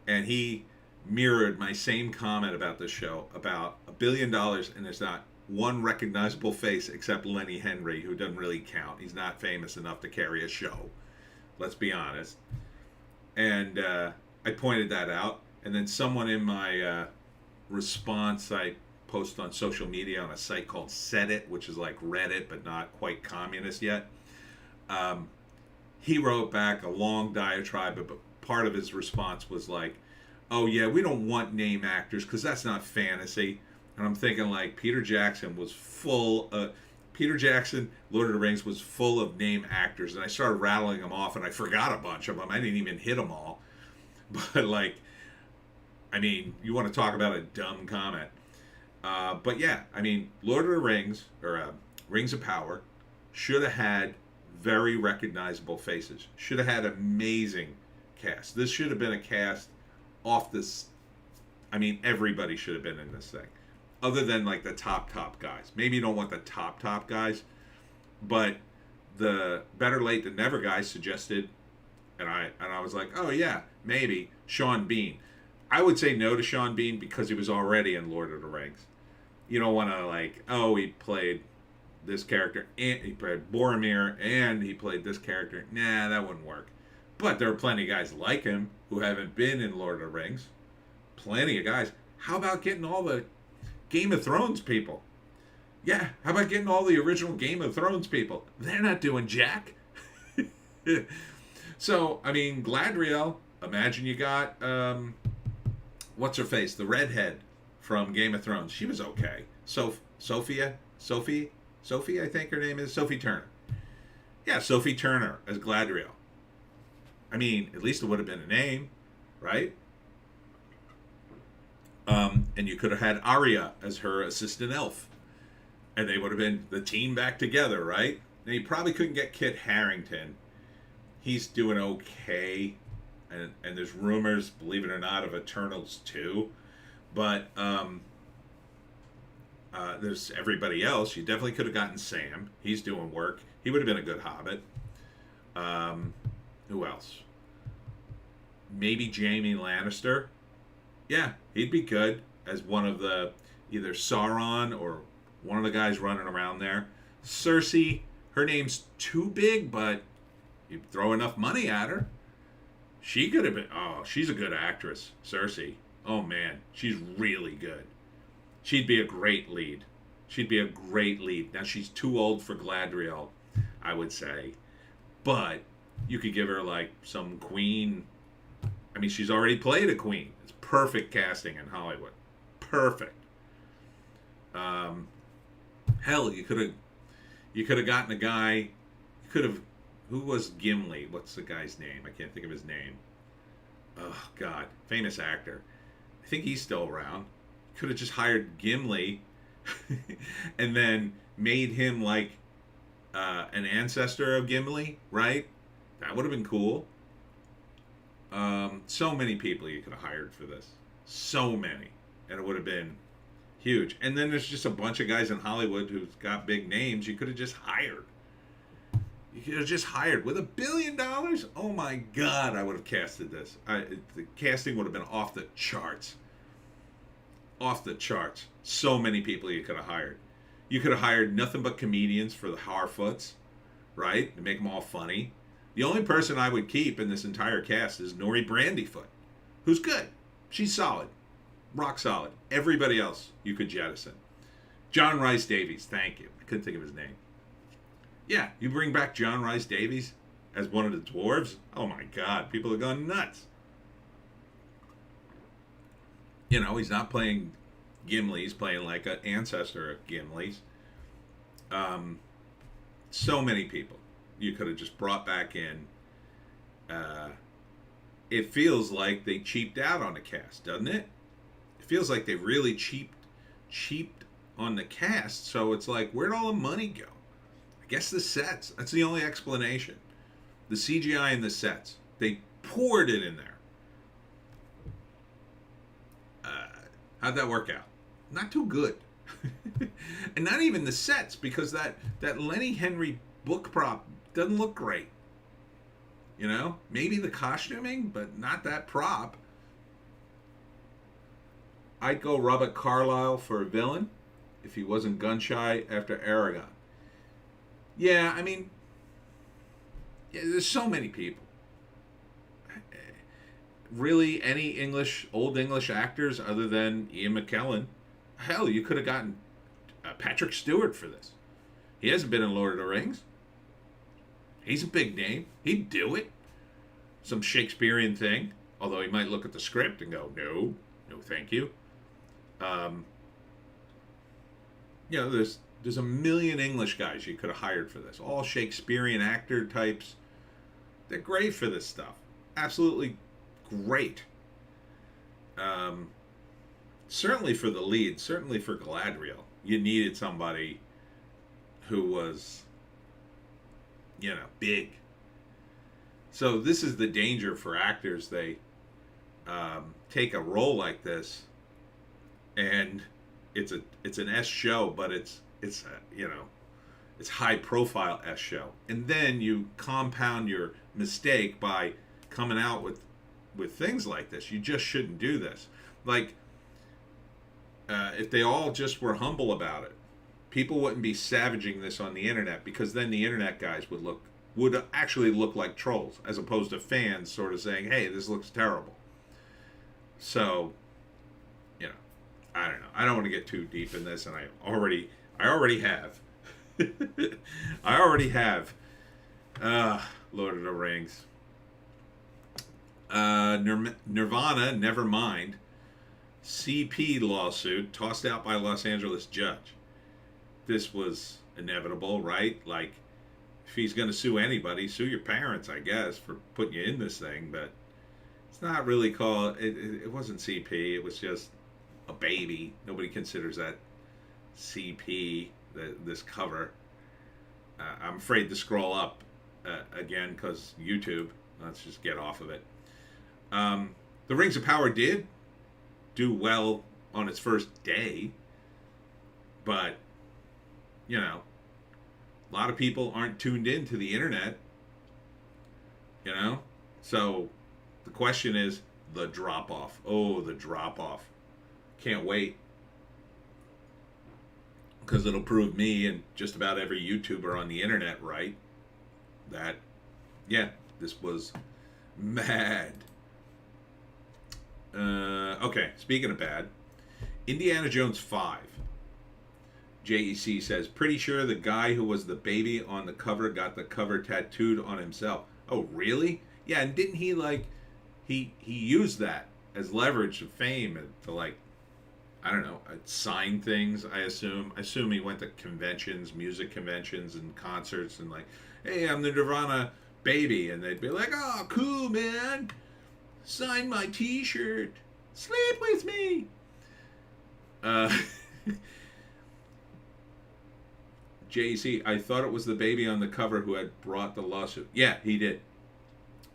And he mirrored my same comment about this show, about $1 billion, and there's not one recognizable face except Lenny Henry, who doesn't really count. He's not famous enough to carry a show. Let's be honest. And I pointed that out, and then someone in my response I post on social media on a site called Set It, which is like Reddit but not quite communist yet. He wrote back a long diatribe, but part of his response was like, oh yeah, we don't want name actors because that's not fantasy. And I'm thinking like Peter Jackson, Lord of the Rings was full of name actors, and I started rattling them off and I forgot a bunch of them. I didn't even hit them all. But like, I mean, you want to talk about a dumb comment. But yeah, I mean, Lord of the Rings, or Rings of Power, should have had very recognizable faces. Should have had amazing cast. This should have been a cast off this. I mean, everybody should have been in this thing. Other than like the top guys. Maybe you don't want the top guys. But the Better Late Than Never guy suggested, and I was like, oh yeah, maybe Sean Bean. I would say no to Sean Bean because he was already in Lord of the Rings. You don't want to like, oh, he played this character, and he played Boromir, and he played this character. Nah, that wouldn't work. But there are plenty of guys like him who haven't been in Lord of the Rings. Plenty of guys. How about getting all the Game of Thrones people? Yeah, how about getting all the original Game of Thrones people? They're not doing jack. So, I mean, Gladriel, imagine you got, what's her face? The redhead from Game of Thrones. She was okay. Sophie, I think her name is. Sophie Turner. Yeah, Sophie Turner as Gladriel. I mean, at least it would have been a name, right? And you could have had Arya as her assistant elf. And they would have been the team back together, right? Now, you probably couldn't get Kit Harington. He's doing okay. And there's rumors, believe it or not, of Eternals 2. But there's everybody else. You definitely could have gotten Sam. He's doing work. He would have been a good Hobbit. Who else? Maybe Jaime Lannister. Yeah, he'd be good as one of the either Sauron or one of the guys running around there. Cersei, her name's too big, but you throw enough money at her. She could have been. Oh, she's a good actress, Cersei. Oh man, she's really good. She'd be a great lead. She'd be a great lead. Now she's too old for Gladriel, I would say, but you could give her like some queen. I mean, she's already played a queen. It's perfect casting in Hollywood. Perfect. Hell, you could have gotten a guy. You could have. Who was Gimli? What's the guy's name? I can't think of his name. Oh God, famous actor. I think he's still around. Could have just hired Gimli, and then made him like an ancestor of Gimli, right? That would have been cool. So many people you could have hired for this. So many. And it would have been huge. And then there's just a bunch of guys in Hollywood who's got big names you could have just hired. You could have just hired. With $1 billion? Oh my God, I would have casted this. The casting would have been off the charts. Off the charts. So many people you could have hired. You could have hired nothing but comedians for the Harfoots, right? To make them all funny. The only person I would keep in this entire cast is Nori Brandyfoot, who's good. She's solid. Rock solid. Everybody else you could jettison. John Rhys Davies, thank you. I couldn't think of his name. Yeah, you bring back John Rhys Davies as one of the dwarves? Oh my God, people have gone nuts. You know, he's not playing Gimli, he's playing like an ancestor of Gimli's. So many people you could have just brought back in. It feels like they cheaped out on the cast, doesn't it? It feels like they really cheaped on the cast. So it's like, where'd all the money go? I guess the sets. That's the only explanation. The CGI and the sets. They poured it in there. How'd that work out? Not too good. And not even the sets, because that Lenny Henry book prop doesn't look great. You know? Maybe the costuming, but not that prop. I'd go Robert Carlyle for a villain if he wasn't gun-shy after Aragon. Yeah, I mean, yeah, there's so many people. Really, any old English actors other than Ian McKellen? Hell, you could have gotten Patrick Stewart for this. He hasn't been in Lord of the Rings. He's a big name. He'd do it. Some Shakespearean thing. Although he might look at the script and go, no, thank you. You know, there's a million English guys you could have hired for this. All Shakespearean actor types. They're great for this stuff. Absolutely great. Certainly for the lead, certainly for Galadriel, you needed somebody who was, you know, big. So this is the danger for actors. They take a role like this, and it's an S show, but it's you know, it's high profile S show, and then you compound your mistake by coming out with things like this. You just shouldn't do this. Like, if they all just were humble about it, people wouldn't be savaging this on the internet, because then the internet guys would actually look like trolls, as opposed to fans sort of saying, hey, this looks terrible. So, you know, I don't know. I don't want to get too deep in this, and I already have. I already have. Lord of the Rings. Nirvana, Nevermind. CP lawsuit tossed out by Los Angeles judge. This was inevitable, right? Like, if he's going to sue anybody, sue your parents, I guess, for putting you in this thing. But it's not really called. It wasn't CP. It was just a baby. Nobody considers that CP. This cover. I'm afraid to scroll up again because YouTube. Let's just get off of it. The Rings of Power did do well on its first day, but, you know, a lot of people aren't tuned in to the internet. You know? So the question is the drop off. Oh, the drop off. Can't wait. Because it'll prove me and just about every YouTuber on the internet right that, yeah, this was mad. Okay, speaking of bad, Indiana Jones 5. JEC says, pretty sure the guy who was the baby on the cover got the cover tattooed on himself. Oh, really? Yeah, and didn't he, like, he used that as leverage of fame and to, like, I don't know, sign things, I assume. I assume he went to conventions, music conventions and concerts and like, hey, I'm the Nirvana baby. And they'd be like, oh, cool, man. Sign my t-shirt. Sleep with me. JC, I thought it was the baby on the cover who had brought the lawsuit. Yeah, he did.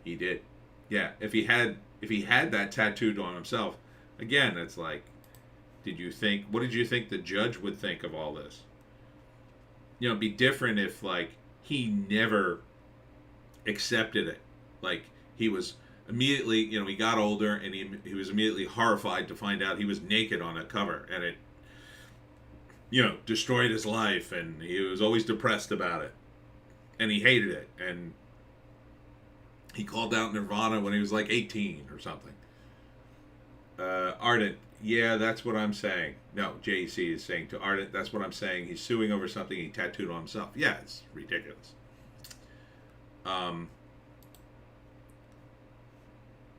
He did. Yeah, if he had that tattooed on himself, again, it's like, what did you think the judge would think of all this? You know, it'd be different if, like, he never accepted it. Like, he was immediately, you know, he got older and he was immediately horrified to find out he was naked on a cover. And it, you know, destroyed his life. And he was always depressed about it. And he hated it. And he called out Nirvana when he was like 18 or something. Ardent, yeah, that's what I'm saying. No, JC is saying to Ardent, that's what I'm saying. He's suing over something he tattooed on himself. Yeah, it's ridiculous.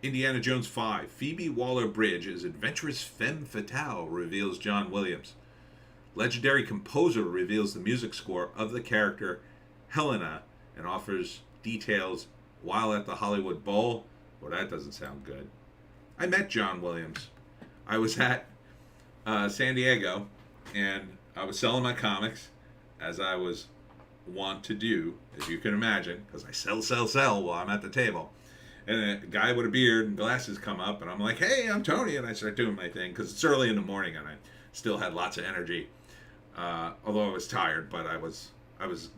Indiana Jones 5. Phoebe Waller-Bridge is adventurous femme fatale, reveals John Williams. Legendary composer reveals the music score of the character Helena and offers details while at the Hollywood Bowl. Well, that doesn't sound good. I met John Williams. I was at San Diego, and I was selling my comics, as I was wont to do, as you can imagine, because I sell while I'm at the table. And a guy with a beard and glasses come up, and I'm like, hey, I'm Tony, and I start doing my thing, because it's early in the morning, and I still had lots of energy, although I was tired, but I was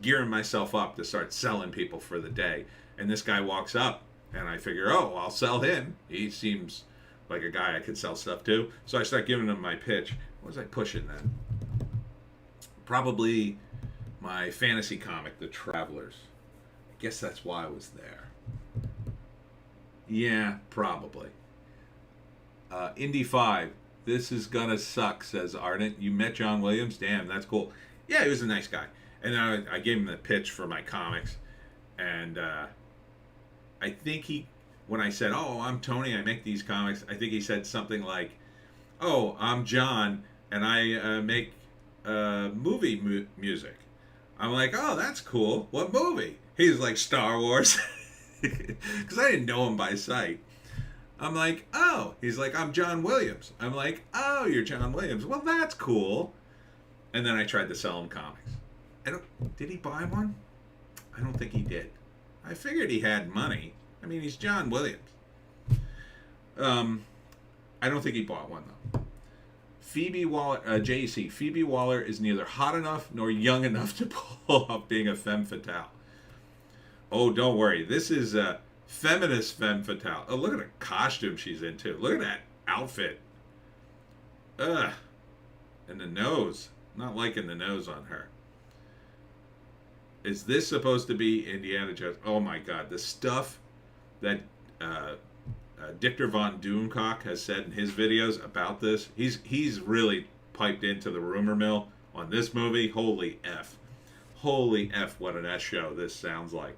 gearing myself up to start selling people for the day. And this guy walks up, and I figure, oh, I'll sell him. He seems like a guy I could sell stuff to. So I start giving him my pitch. What was I pushing then? Probably my fantasy comic, The Travelers. I guess that's why I was there. Yeah, probably. Indy 5. This is gonna suck, says Ardent. You met John Williams? Damn, that's cool. Yeah, he was a nice guy. And then I gave him the pitch for my comics. And I think when I said, oh, I'm Tony, I make these comics, I think he said something like, oh, I'm John, and I make movie music. I'm like, oh, that's cool. What movie? He's like, Star Wars. Because I didn't know him by sight. I'm like, oh. He's like, I'm John Williams. I'm like, oh, you're John Williams. Well, that's cool. And then I tried to sell him comics. Did he buy one? I don't think he did. I figured he had money. I mean, he's John Williams. I don't think he bought one, though. Phoebe Waller, JC, Phoebe Waller is neither hot enough nor young enough to pull off being a femme fatale. Oh, don't worry. This is a feminist femme fatale. Oh, look at the costume she's into. Look at that outfit. Ugh. And the nose. Not liking the nose on her. Is this supposed to be Indiana Jones? Oh my God. The stuff that Dictor von Doomcock has said in his videos about this, he's really piped into the rumor mill on this movie. Holy F. Holy F, what an S show this sounds like.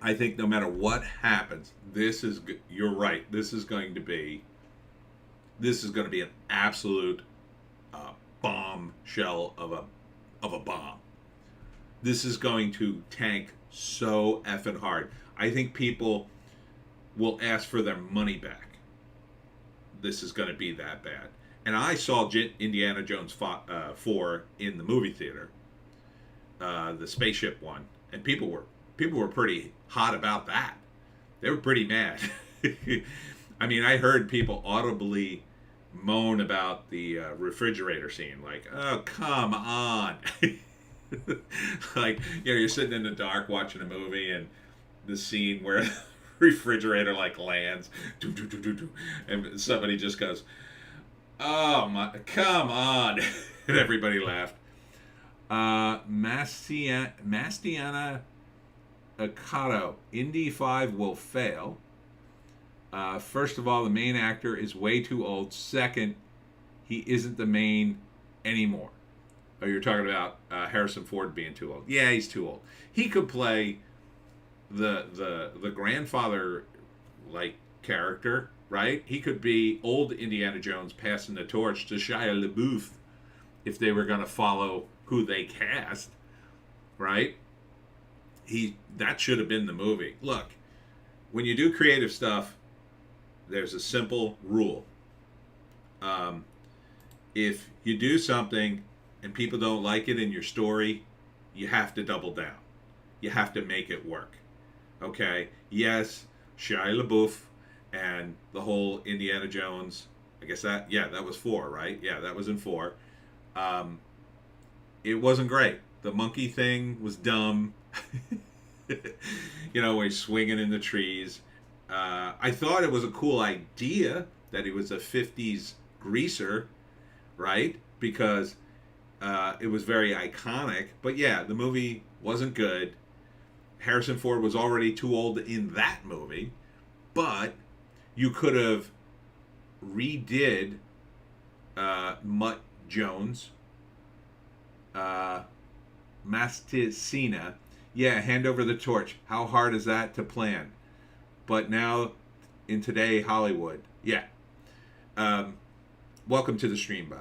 I think no matter what happens, you're right, this is going to be an absolute bombshell of a bomb. This is going to tank so effing hard. I think people will ask for their money back. This is going to be that bad. And I saw Indiana Jones 4 in the movie theater, the spaceship one, and people were pretty hot about that. They were pretty mad. I mean, I heard people audibly moan about the refrigerator scene, like, oh, come on. Like, you know, you're sitting in the dark watching a movie, and the scene where the refrigerator like lands, doo, doo, doo, doo, doo, and somebody just goes, "Oh my, come on!" and everybody laughed. Mastiana Akato, Indy 5 will fail. First of all, the main actor is way too old. Second, he isn't the main anymore. Oh, you're talking about Harrison Ford being too old. Yeah, he's too old. He could play the grandfather like character, right? He could be old Indiana Jones passing the torch to Shia LaBeouf if they were going to follow who they cast, right? That should have been the movie. Look, when you do creative stuff, there's a simple rule. If you do something and people don't like it in your story, you have to double down. You have to make it work. Okay? Yes, Shia LaBeouf and the whole Indiana Jones. I guess that was 4, right? Yeah, that was in 4. It wasn't great. The monkey thing was dumb. Where he's swinging in the trees. I thought it was a cool idea that he was a 50s greaser, right? Because it was very iconic. But yeah, the movie wasn't good. Harrison Ford was already too old in that movie. But you could have redid Mutt Jones, Masticina. Yeah, hand over the torch. How hard is that to plan? But now, in today Hollywood, yeah. Welcome to the stream, by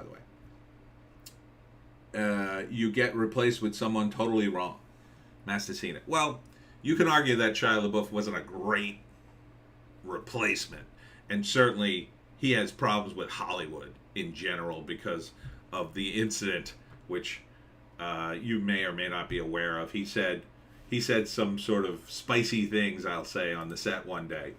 the way. You get replaced with someone totally wrong. Masticina. Well, you can argue that Shia LaBeouf wasn't a great replacement. And certainly he has problems with Hollywood in general because of the incident, which you may or may not be aware of. He said some sort of spicy things, I'll say, on the set one day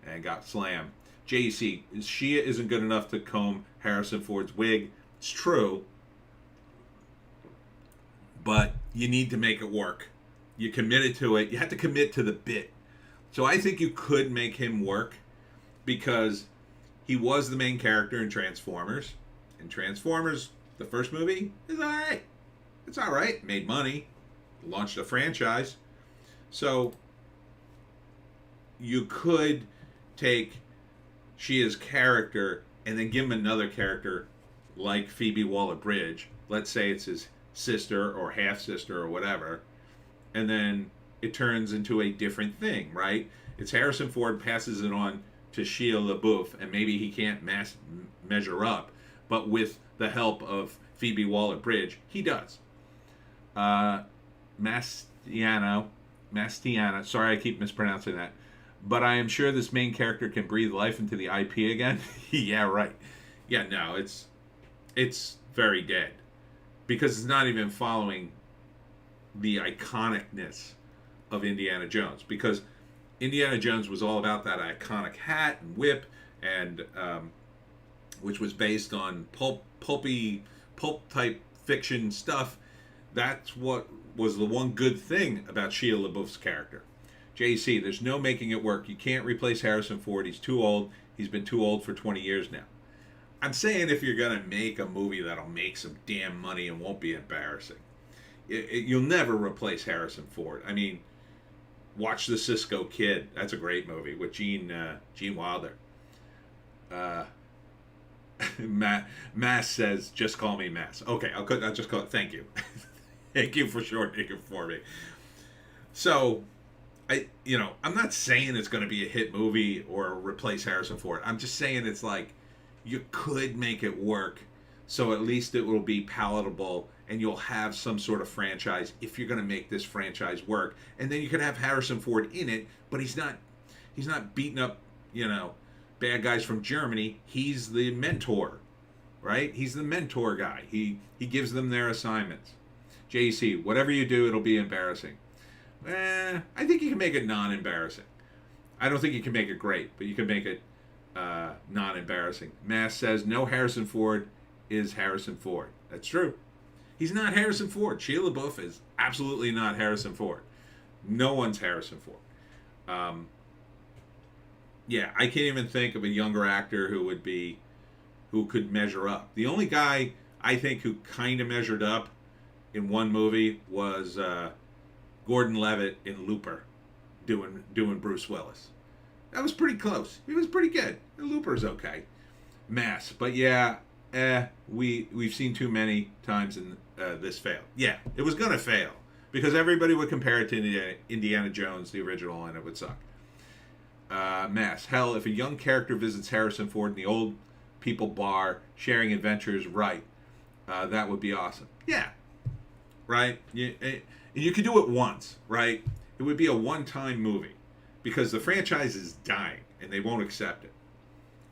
and got slammed. JC, Shia isn't good enough to comb Harrison Ford's wig. It's true, but you need to make it work. You committed to it. You have to commit to the bit. So I think you could make him work because he was the main character in Transformers. And Transformers, the first movie, is all right. It's all right. Made money. Launched a franchise. So you could take Shia's character and then give him another character like Phoebe Waller-Bridge. Let's say it's his sister or half-sister or whatever. And then it turns into a different thing, right? It's Harrison Ford passes it on to Shia LaBeouf, and maybe he can't measure up. But with the help of Phoebe Waller-Bridge, he does. Mastiana, sorry I keep mispronouncing that. But I am sure this main character can breathe life into the IP again. Yeah, right. Yeah, no, it's very dead. Because it's not even following the iconicness of Indiana Jones. Because Indiana Jones was all about that iconic hat and whip, and which was based on pulp type fiction stuff. That's what was the one good thing about Shia LaBeouf's character. JC, there's no making it work. You can't replace Harrison Ford. He's too old. He's been too old for 20 years now. I'm saying if you're going to make a movie that'll make some damn money and won't be embarrassing, you'll never replace Harrison Ford. I mean, watch The Cisco Kid. That's a great movie with Gene Wilder. Mass says, just call me Mass. Okay, I'll just call it. Thank you. Thank you for shortening it for me. So, I'm not saying it's going to be a hit movie or replace Harrison Ford. I'm just saying it's like you could make it work, so at least it will be palatable, and you'll have some sort of franchise if you're going to make this franchise work. And then you could have Harrison Ford in it, but he's not beating up, bad guys from Germany. He's the mentor, right? He's the mentor guy. He gives them their assignments. JC, whatever you do, it'll be embarrassing. I think you can make it non-embarrassing. I don't think you can make it great, but you can make it non-embarrassing. Mass says, no Harrison Ford is Harrison Ford. That's true. He's not Harrison Ford. Shia LaBeouf is absolutely not Harrison Ford. No one's Harrison Ford. Um, yeah, I can't even think of a younger actor who could measure up. The only guy I think who kind of measured up in one movie was Gordon Levitt in Looper, doing Bruce Willis. That was pretty close. He was pretty good. Looper's okay. Mass, but yeah, we've seen too many times in this fail. Yeah, it was gonna fail because everybody would compare it to Indiana Jones, the original, and it would suck. Mass, hell, if a young character visits Harrison Ford in the old people bar, sharing adventures, right? That would be awesome. Yeah, right. You could do it once, right? It would be a one-time movie because the franchise is dying and they won't accept it.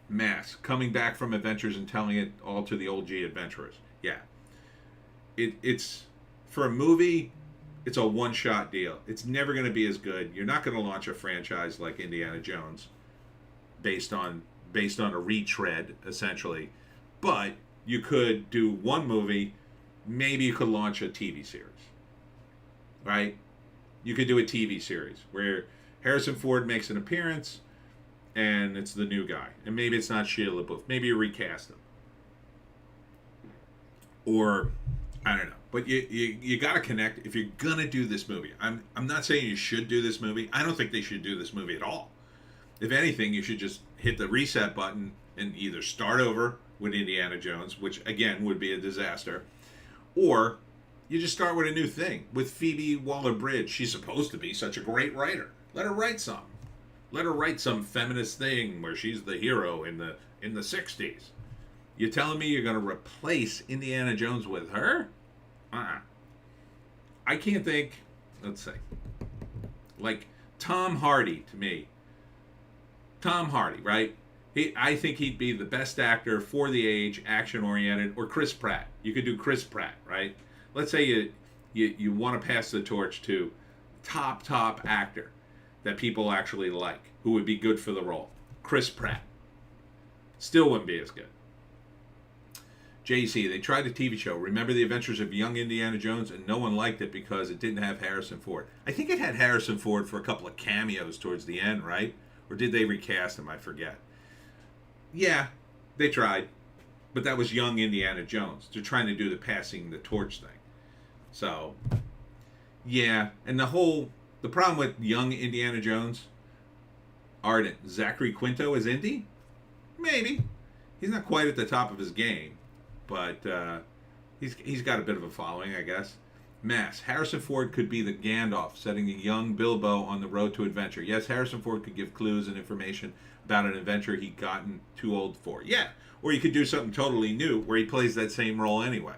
Mass, coming back from adventures and telling it all to the old G adventurers. Yeah. It's for a movie, it's a one-shot deal. It's never going to be as good. You're not going to launch a franchise like Indiana Jones based on a retread, essentially. But you could do one movie. Maybe you could launch a TV series. Right? You could do a TV series where Harrison Ford makes an appearance and it's the new guy. And maybe it's not Shia LaBeouf. Maybe you recast him. Or, I don't know. But you got to connect. If you're going to do this movie, I'm not saying you should do this movie. I don't think they should do this movie at all. If anything, you should just hit the reset button and either start over with Indiana Jones, which, again, would be a disaster, or you just start with a new thing. With Phoebe Waller-Bridge, she's supposed to be such a great writer. Let her write some. Let her write some feminist thing where she's the hero in the 60s. You telling me you're going to replace Indiana Jones with her? I can't think. Let's see. Like Tom Hardy to me. Tom Hardy, right? I think he'd be the best actor for the age, action-oriented, or Chris Pratt. You could do Chris Pratt, right? Let's say you want to pass the torch to top actor that people actually like, who would be good for the role. Chris Pratt. Still wouldn't be as good. JC, they tried a TV show, Remember the Adventures of Young Indiana Jones, and no one liked it because it didn't have Harrison Ford. I think it had Harrison Ford for a couple of cameos towards the end, right? Or did they recast him? I forget. Yeah, they tried. But that was young Indiana Jones. They're trying to do the passing the torch thing. So, yeah. And the problem with young Indiana Jones, Ardent, Zachary Quinto as Indy? Maybe. He's not quite at the top of his game. But he's got a bit of a following, I guess. Mass. Harrison Ford could be the Gandalf, setting a young Bilbo on the road to adventure. Yes, Harrison Ford could give clues and information about an adventure he'd gotten too old for. Yeah. Or you could do something totally new where he plays that same role anyway.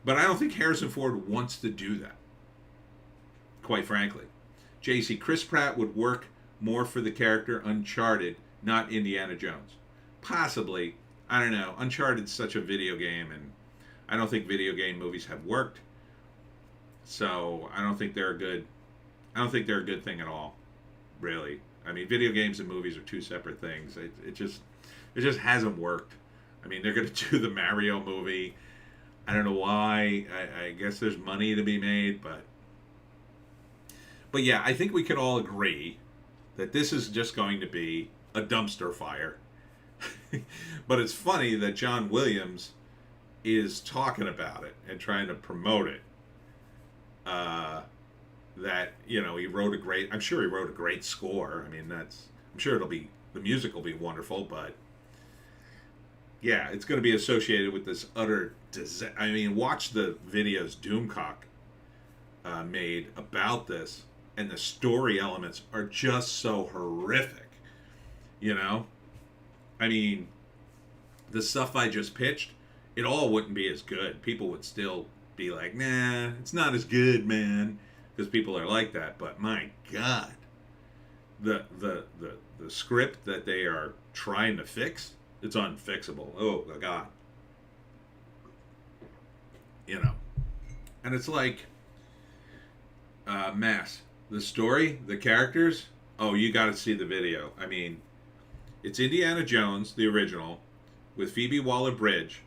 But I don't think Harrison Ford wants to do that, quite frankly. JC, Chris Pratt would work more for the character Uncharted, not Indiana Jones. Possibly. I don't know. Uncharted's such a video game, and I don't think video game movies have worked. So I don't think they're a good thing at all, really. I mean, video games and movies are two separate things. It just hasn't worked. I mean, they're going to do the Mario movie. I don't know why. I guess there's money to be made, but yeah, I think we can all agree that this is just going to be a dumpster fire. But it's funny that John Williams is talking about it and trying to promote it. That, you know, I'm sure he wrote a great score. I mean, I'm sure the music will be wonderful, but yeah, it's going to be associated with this utter disaster. I mean, watch the videos Doomcock made about this, and the story elements are just so horrific, you know? I mean, the stuff I just pitched, it all wouldn't be as good. People would still be like, nah, it's not as good, man. Because people are like that. But my God, the script that they are trying to fix, it's unfixable. Oh, God. You know. And it's like, Mass. The story, the characters, oh, you got to see the video. I mean, it's Indiana Jones, the original, with Phoebe Waller-Bridge,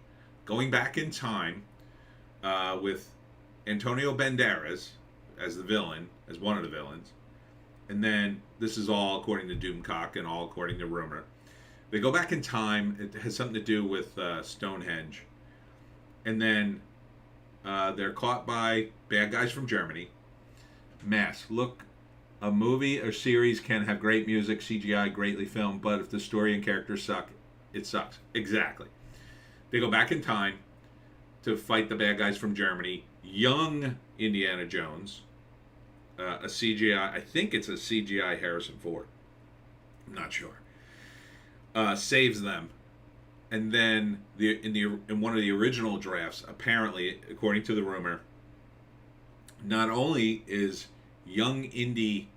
going back in time with Antonio Banderas as the villain, as one of the villains, And then this is all according to Doomcock and all according to rumor. They go back in time. It has something to do with Stonehenge. And then they're caught by bad guys from Germany. Mass. Look, a movie or series can have great music, CGI, greatly filmed, but if the story and characters suck, it sucks. Exactly. They go back in time to fight the bad guys from Germany. Young Indiana Jones, a CGI, I think it's a CGI Harrison Ford. I'm not sure. Saves them. And then in one of the original drafts, apparently, according to the rumor, not only is young Indy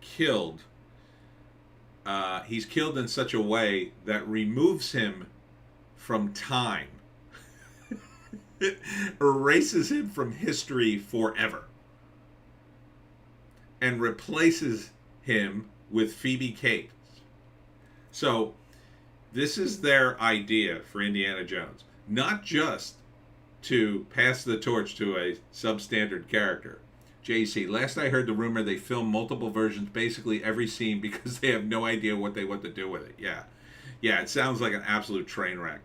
killed, he's killed in such a way that removes him from time, erases him from history forever, and replaces him with Phoebe Cates. So this is their idea for Indiana Jones. Not just to pass the torch to a substandard character. JC, last I heard the rumor they filmed multiple versions, basically every scene, because they have no idea what they want to do with it. Yeah, it sounds like an absolute train wreck.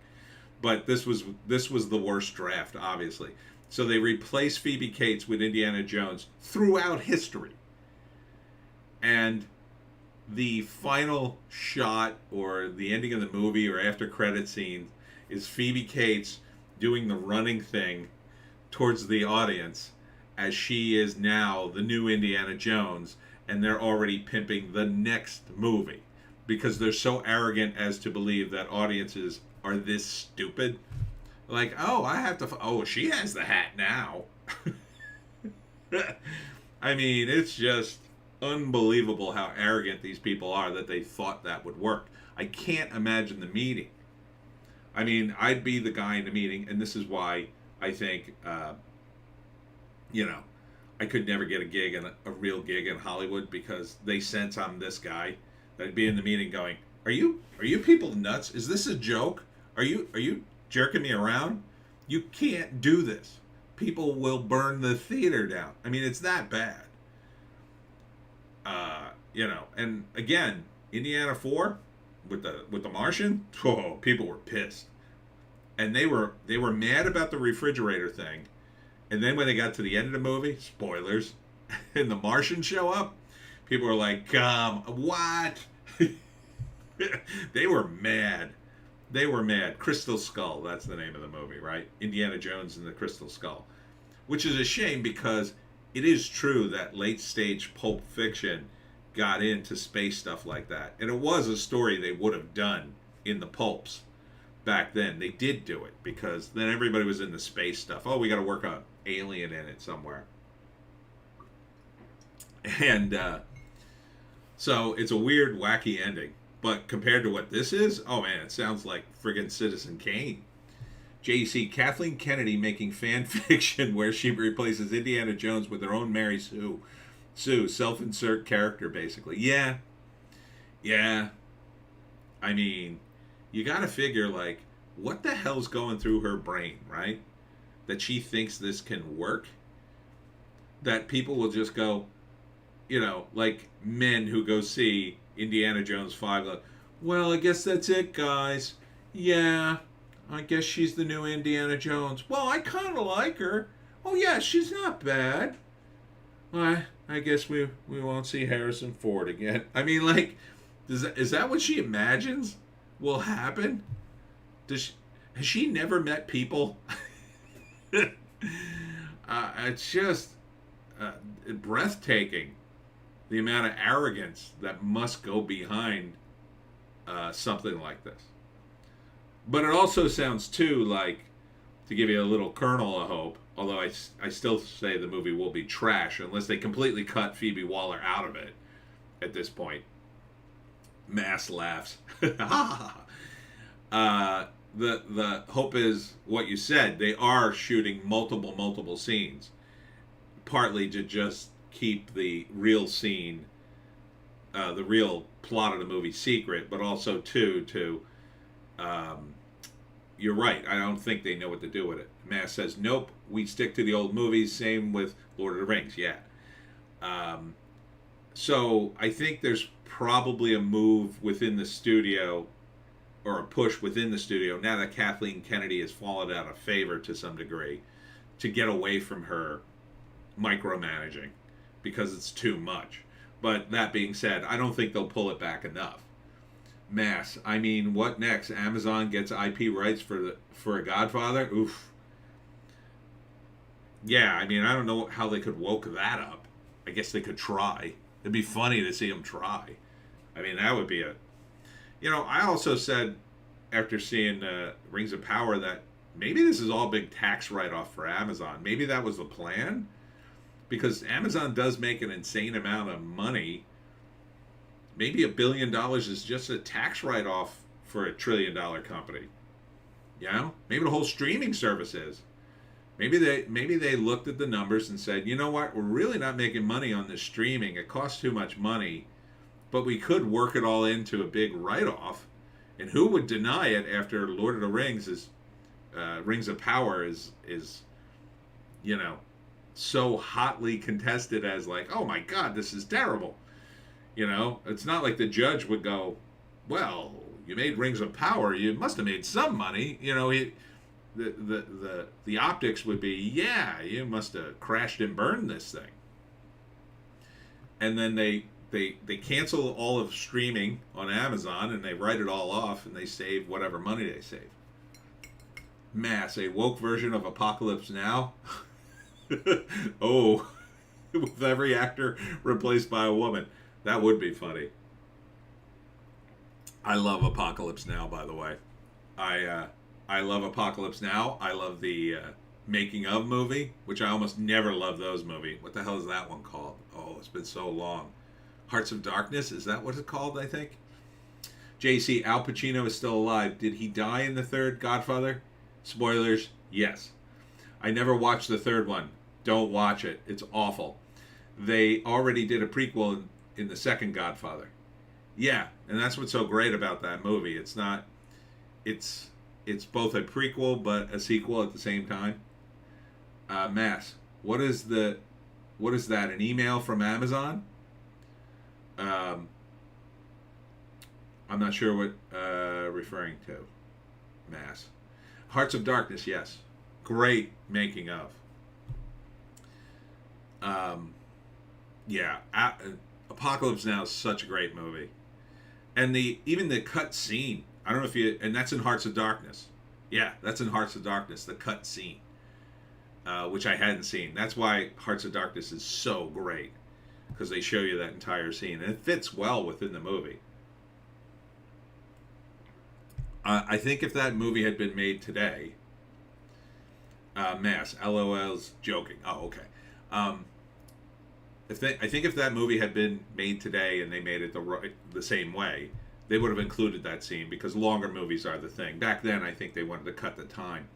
But this was the worst draft, obviously. So they replaced Phoebe Cates with Indiana Jones throughout history. And the final shot or the ending of the movie or after credit scene is Phoebe Cates doing the running thing towards the audience as she is now the new Indiana Jones, and they're already pimping the next movie because they're so arrogant as to believe that audiences are this stupid. Like, oh, she has the hat now. I mean, it's just unbelievable how arrogant these people are that they thought that would work. I can't imagine the meeting. I mean, I'd be the guy in the meeting, and this is why I think, I could never get a real gig in Hollywood, because they sense I'm this guy. I'd be in the meeting going, "Are you people nuts? Is this a joke? Are you jerking me around? You can't do this. People will burn the theater down." I mean, it's that bad. And again, Indiana 4 with the Martian, oh, people were pissed. And they were mad about the refrigerator thing. And then when they got to the end of the movie, spoilers, and the Martian show up, people were like, what? They were mad. They were mad. Crystal Skull, that's the name of the movie, right? Indiana Jones and the Crystal Skull. Which is a shame, because it is true that late stage Pulp Fiction got into space stuff like that. And it was a story they would have done in the pulps back then. They did do it, because then everybody was into space stuff. Oh, we got to work an alien in it somewhere. And so it's a weird, wacky ending. But compared to what this is, oh man, it sounds like friggin' Citizen Kane. JC, Kathleen Kennedy making fan fiction where she replaces Indiana Jones with her own Mary Sue. Self-insert character, basically. Yeah. I mean, you gotta figure, like, what the hell's going through her brain, right? That she thinks this can work? That people will just go, like men who go see Indiana Jones 5, well, I guess that's it, guys. Yeah, I guess she's the new Indiana Jones. Well, I kind of like her. Oh, yeah, she's not bad. I guess we won't see Harrison Ford again. I mean, like, is that what she imagines will happen? Has she never met people? It's just breathtaking, the amount of arrogance that must go behind something like this. But it also sounds, too, like, to give you a little kernel of hope, although I still say the movie will be trash unless they completely cut Phoebe Waller out of it at this point. Mass laughs. The hope is what you said. They are shooting multiple scenes, partly to just keep the real scene, the real plot of the movie secret, but also to you're right, I don't think they know what to do with it. Mass says, nope, we stick to the old movies. Same with Lord of the Rings. Yeah. So I think there's probably a move within the studio, or a push within the studio, now that Kathleen Kennedy has fallen out of favor to some degree, to get away from her micromanaging because it's too much. But that being said, I don't think they'll pull it back enough. Mass. I mean, what next? Amazon gets IP rights for a Godfather? Oof. Yeah, I mean, I don't know how they could woke that up. I guess they could try. It'd be funny to see them try. I mean, that would be a. I also said after seeing Rings of Power that maybe this is all a big tax write-off for Amazon. Maybe that was the plan, because Amazon does make an insane amount of money. Maybe $1 billion is just a tax write-off for a $1 trillion company. Maybe the whole streaming service is. Maybe they looked at the numbers and said, you know what, we're really not making money on this streaming. It costs too much money, but we could work it all into a big write-off. And who would deny it after Lord of the Rings Rings of Power is so hotly contested as like, oh my God, this is terrible. It's not like the judge would go, well, you made Rings of Power, you must have made some money. The optics would be, yeah, you must have crashed and burned this thing. And then they cancel all of streaming on Amazon and they write it all off and they save whatever money they save. Mass, a woke version of Apocalypse Now. Oh, with every actor replaced by a woman. That would be funny. I love Apocalypse Now, by the way. I love Apocalypse Now. I love the making of movie, which I almost never love those movies. What the hell is that one called? Oh, it's been so long. Hearts of Darkness, is that what it's called, I think? JC, Al Pacino is still alive. Did he die in the third Godfather? Spoilers, yes. I never watched the third one. Don't watch it. It's awful. They already did a prequel in the second Godfather. Yeah, and that's what's so great about that movie. It's both a prequel but a sequel at the same time. Mass, what is that? An email from Amazon? I'm not sure what referring to. Mass. Hearts of Darkness, yes. Great making of. Apocalypse Now is such a great movie. And even the cut scene, I don't know if you, and that's in Hearts of Darkness. Yeah, that's in Hearts of Darkness, the cut scene, which I hadn't seen. That's why Hearts of Darkness is so great, because they show you that entire scene, and it fits well within the movie. I think if that movie had been made today, Mass, LOL's joking. Oh, okay. I think if that movie had been made today and they made it the same way, they would have included that scene, because longer movies are the thing. Back then, I think they wanted to cut the time.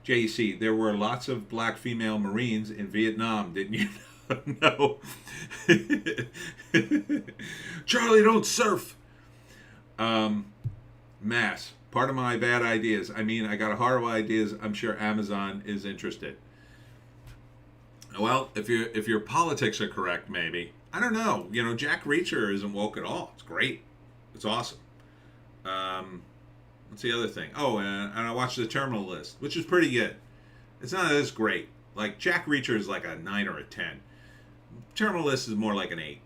JEC, there were lots of black female Marines in Vietnam, didn't you know? Charlie, don't surf. Mass, part of my bad ideas. I mean, I got horrible ideas. I'm sure Amazon is interested. Well, if your politics are correct, maybe. I don't know. Jack Reacher isn't woke at all. It's great. It's awesome. What's the other thing? Oh, and I watched The Terminal List, which is pretty good. It's not as great. Like, Jack Reacher is like a 9 or a 10. Terminal List is more like an 8.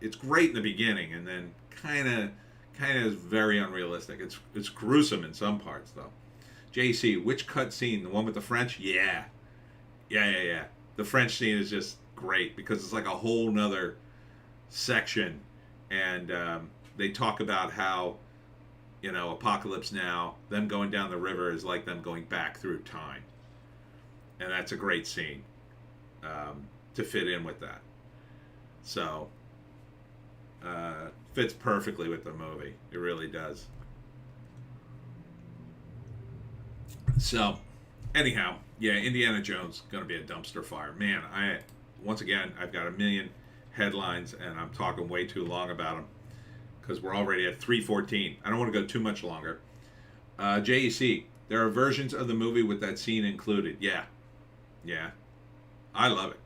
It's great in the beginning, and then kind of is very unrealistic. It's gruesome in some parts, though. JC, which cut scene? The one with the French? Yeah. The French scene is just great, because it's like a whole nother section, and they talk about how, Apocalypse Now, them going down the river is like them going back through time, and that's a great scene to fit in with that. So fits perfectly with the movie. It really does. So anyhow, yeah, Indiana Jones going to be a dumpster fire. Man, I've got a million headlines, and I'm talking way too long about them, because we're already at 3:14. I don't want to go too much longer. JEC, there are versions of the movie with that scene included. Yeah. I love it.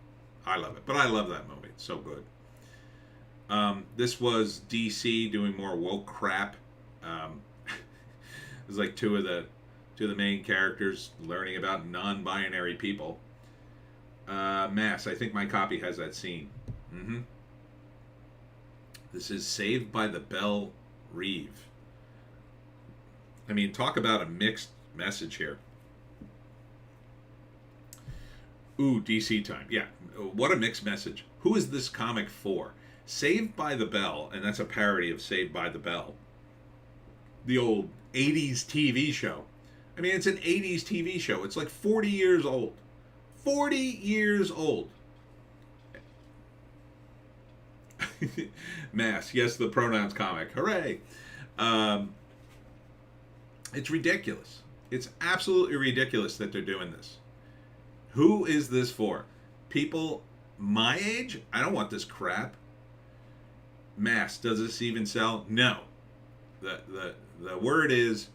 But I love that movie. It's so good. This was DC doing more woke crap. It was like two of the main characters learning about non-binary people. Mass. I think my copy has that scene. Mm-hmm. This is Saved by the Bell Reeve. I mean, talk about a mixed message here. Ooh, DC time. Yeah, what a mixed message. Who is this comic for? Saved by the Bell, and that's a parody of Saved by the Bell, the old 80s TV show. I mean, it's an 80s TV show. It's like 40 years old. 40 years old. Mass. Yes, the pronouns comic. Hooray. It's ridiculous. It's absolutely ridiculous that they're doing this. Who is this for? People my age? I don't want this crap. Mass. Does this even sell? No. The word is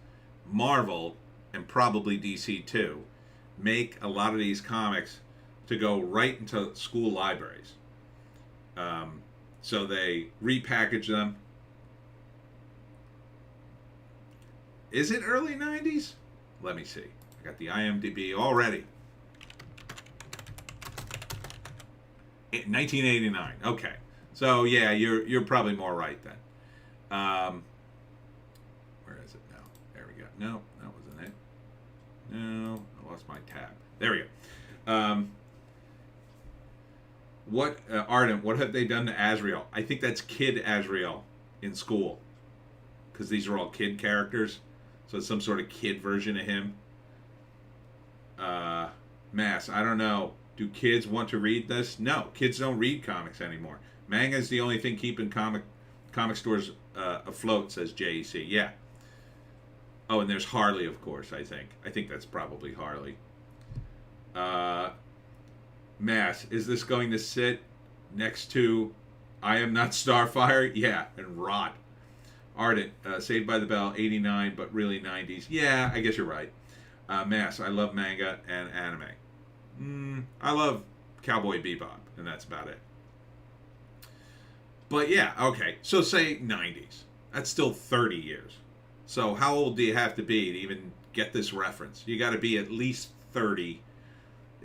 Marvel and probably DC too make a lot of these comics to go right into school libraries. So they repackage them. Is it early 90s? Let me see. I got the IMDb already. 1989. Okay. So yeah, you're probably more right then. Where is it now? There we go. No, that wasn't it. No, I lost my tab. There we go. What Arden? What have they done to Azrael? I think that's Kid Azrael in school, because these are all kid characters, so it's some sort of kid version of him. Mass. I don't know. Do kids want to read this? No, kids don't read comics anymore. Manga is the only thing keeping comic stores afloat, says JEC. Yeah. Oh, and there's Harley, of course, I think that's probably Harley. Mass, is this going to sit next to I Am Not Starfire? Yeah, and rot. Ardent, Saved by the Bell, 89, but really 90s. Yeah, I guess you're right. Mass, I love manga and anime. I love Cowboy Bebop, and that's about it. But yeah, okay, so say 90s. That's still 30 years. So how old do you have to be to even get this reference? You got to be at least 30,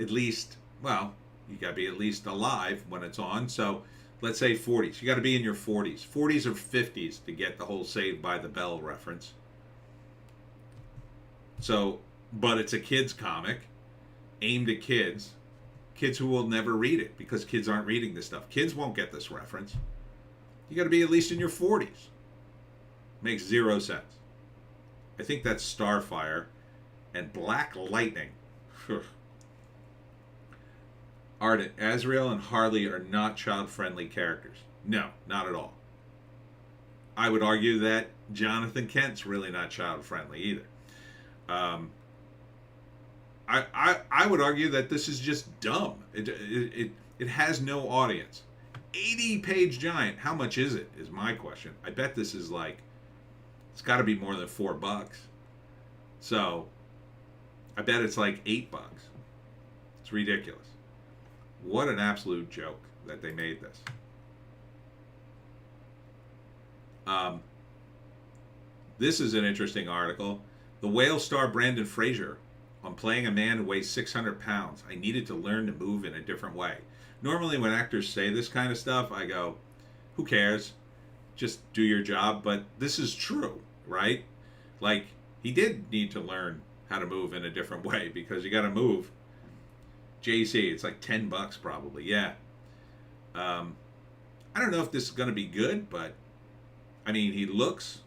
at least, well, you got to be at least alive when it's on. So let's say 40s. You got to be in your 40s. 40s or 50s to get the whole Saved by the Bell reference. So, but it's a kid's comic aimed at kids. Kids who will never read it because kids aren't reading this stuff. Kids won't get this reference. You got to be at least in your 40s. Makes zero sense. I think that's Starfire and Black Lightning. Ardent, Azrael and Harley are not child-friendly characters. No, not at all. I would argue that Jonathan Kent's really not child-friendly either. I would argue that this is just dumb. It has no audience. 80-page giant. How much is it? Is my question. I bet this is like, it's got to be more than $4. So, I bet it's like $8. It's ridiculous. What an absolute joke that they made this. This is an interesting article. The Whale star Brandon Fraser on playing a man who weighs 600 pounds. I needed to learn to move in a different way. Normally when actors say this kind of stuff, I go, who cares? Just do your job. But this is true, right? Like, he did need to learn how to move in a different way because you got to move. JC, it's like $10 probably. Yeah. I don't know if this is going to be good, but I mean, he looks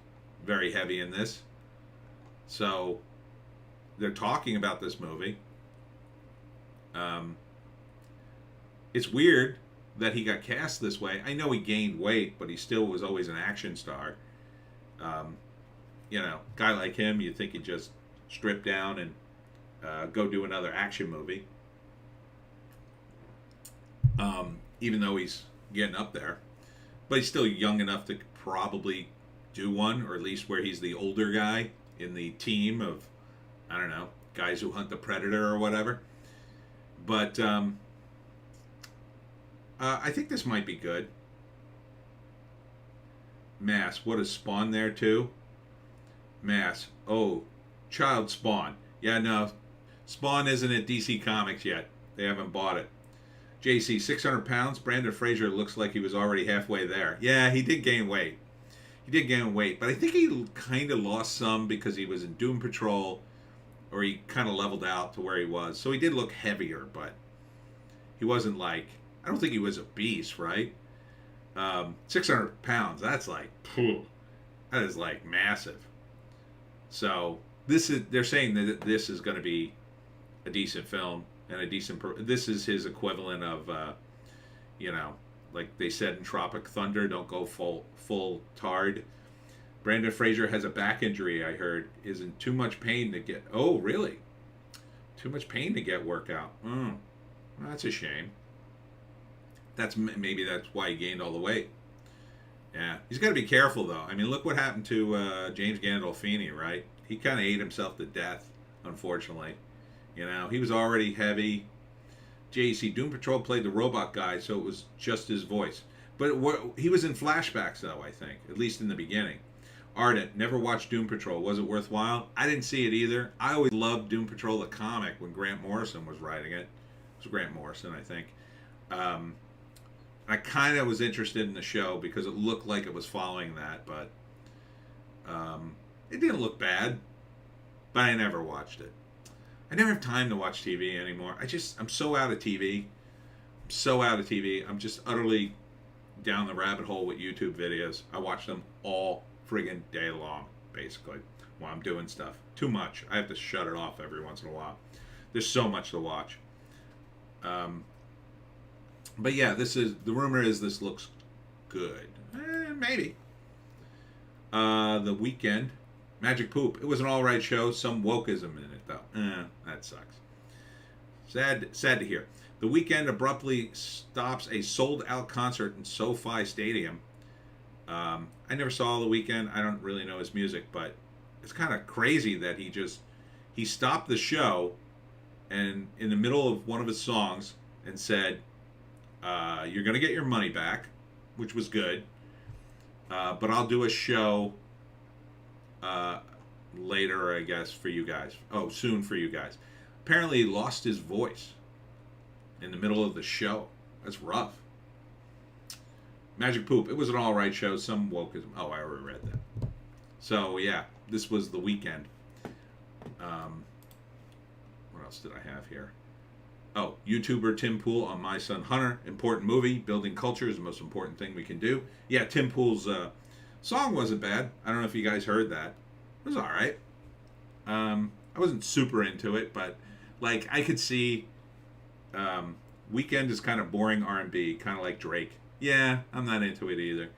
very heavy in this. So they're talking about this movie. It's weird that he got cast this way. I know he gained weight, but he still was always an action star. You know, guy like him, you'd think he'd just strip down and go do another action movie. Even though he's getting up there. But he's still young enough to probably do one, or at least where he's the older guy in the team of, I don't know, guys who hunt the predator or whatever. But I think this might be good. Mass. What is Spawn there too? Mass. Oh, Child Spawn. Yeah, no. Spawn isn't at DC Comics yet. They haven't bought it. JC, 600 pounds. Brandon Fraser looks like he was already halfway there. Yeah, he did gain weight. He did gain weight, but I think he kind of lost some because he was in Doom Patrol, or he kind of leveled out to where he was. So he did look heavier, but he wasn't like, I don't think he was obese, right? 600 pounds, that's like, that is like massive. So they're saying that this is going to be a decent film and a decent, this is his equivalent of, like they said in Tropic Thunder, don't go full tard. Brandon Fraser has a back injury, I heard, is in too much pain to get, oh really? Too much pain to get worked out. Well, that's a shame. Maybe that's why he gained all the weight. Yeah, he's got to be careful though. I mean, look what happened to James Gandolfini, right? He kind of ate himself to death, unfortunately. He was already heavy. JC, Doom Patrol played the robot guy, so it was just his voice. But he was in flashbacks though, I think, at least in the beginning. Ardent, never watched Doom Patrol. Was it worthwhile? I didn't see it either. I always loved Doom Patrol, the comic, when Grant Morrison was writing it. It was Grant Morrison, I think. I kind of was interested in the show because it looked like it was following that, but it didn't look bad. But I never watched it. I never have time to watch TV anymore. I'm so out of TV. I'm just utterly down the rabbit hole with YouTube videos. I watch them all friggin' day long, basically, while I'm doing stuff. Too much. I have to shut it off every once in a while. There's so much to watch. But yeah, the rumor is this looks good. Maybe. The Weekend, Magic Poop. It was an alright show. Some wokeism in it, though. That sucks. Sad to hear. The Weekend abruptly stops a sold-out concert in SoFi Stadium. I never saw The Weekend. I don't really know his music, but it's kind of crazy that he stopped the show and in the middle of one of his songs and said, you're going to get your money back, which was good, but I'll do a show later, I guess, for you guys. Oh, soon for you guys. Apparently he lost his voice in the middle of the show. That's rough. Magic Poop. It was an alright show. Some wokeism. Oh, I already read that. So, yeah. This was The Weekend. What else did I have here? Oh, YouTuber Tim Pool on My Son Hunter. Important movie. Building culture is the most important thing we can do. Yeah, Tim Pool's song wasn't bad. I don't know if you guys heard that. It was alright. I wasn't super into it, but like I could see Weekend is kind of boring R&B, kind of like Drake. Yeah, I'm not into it either.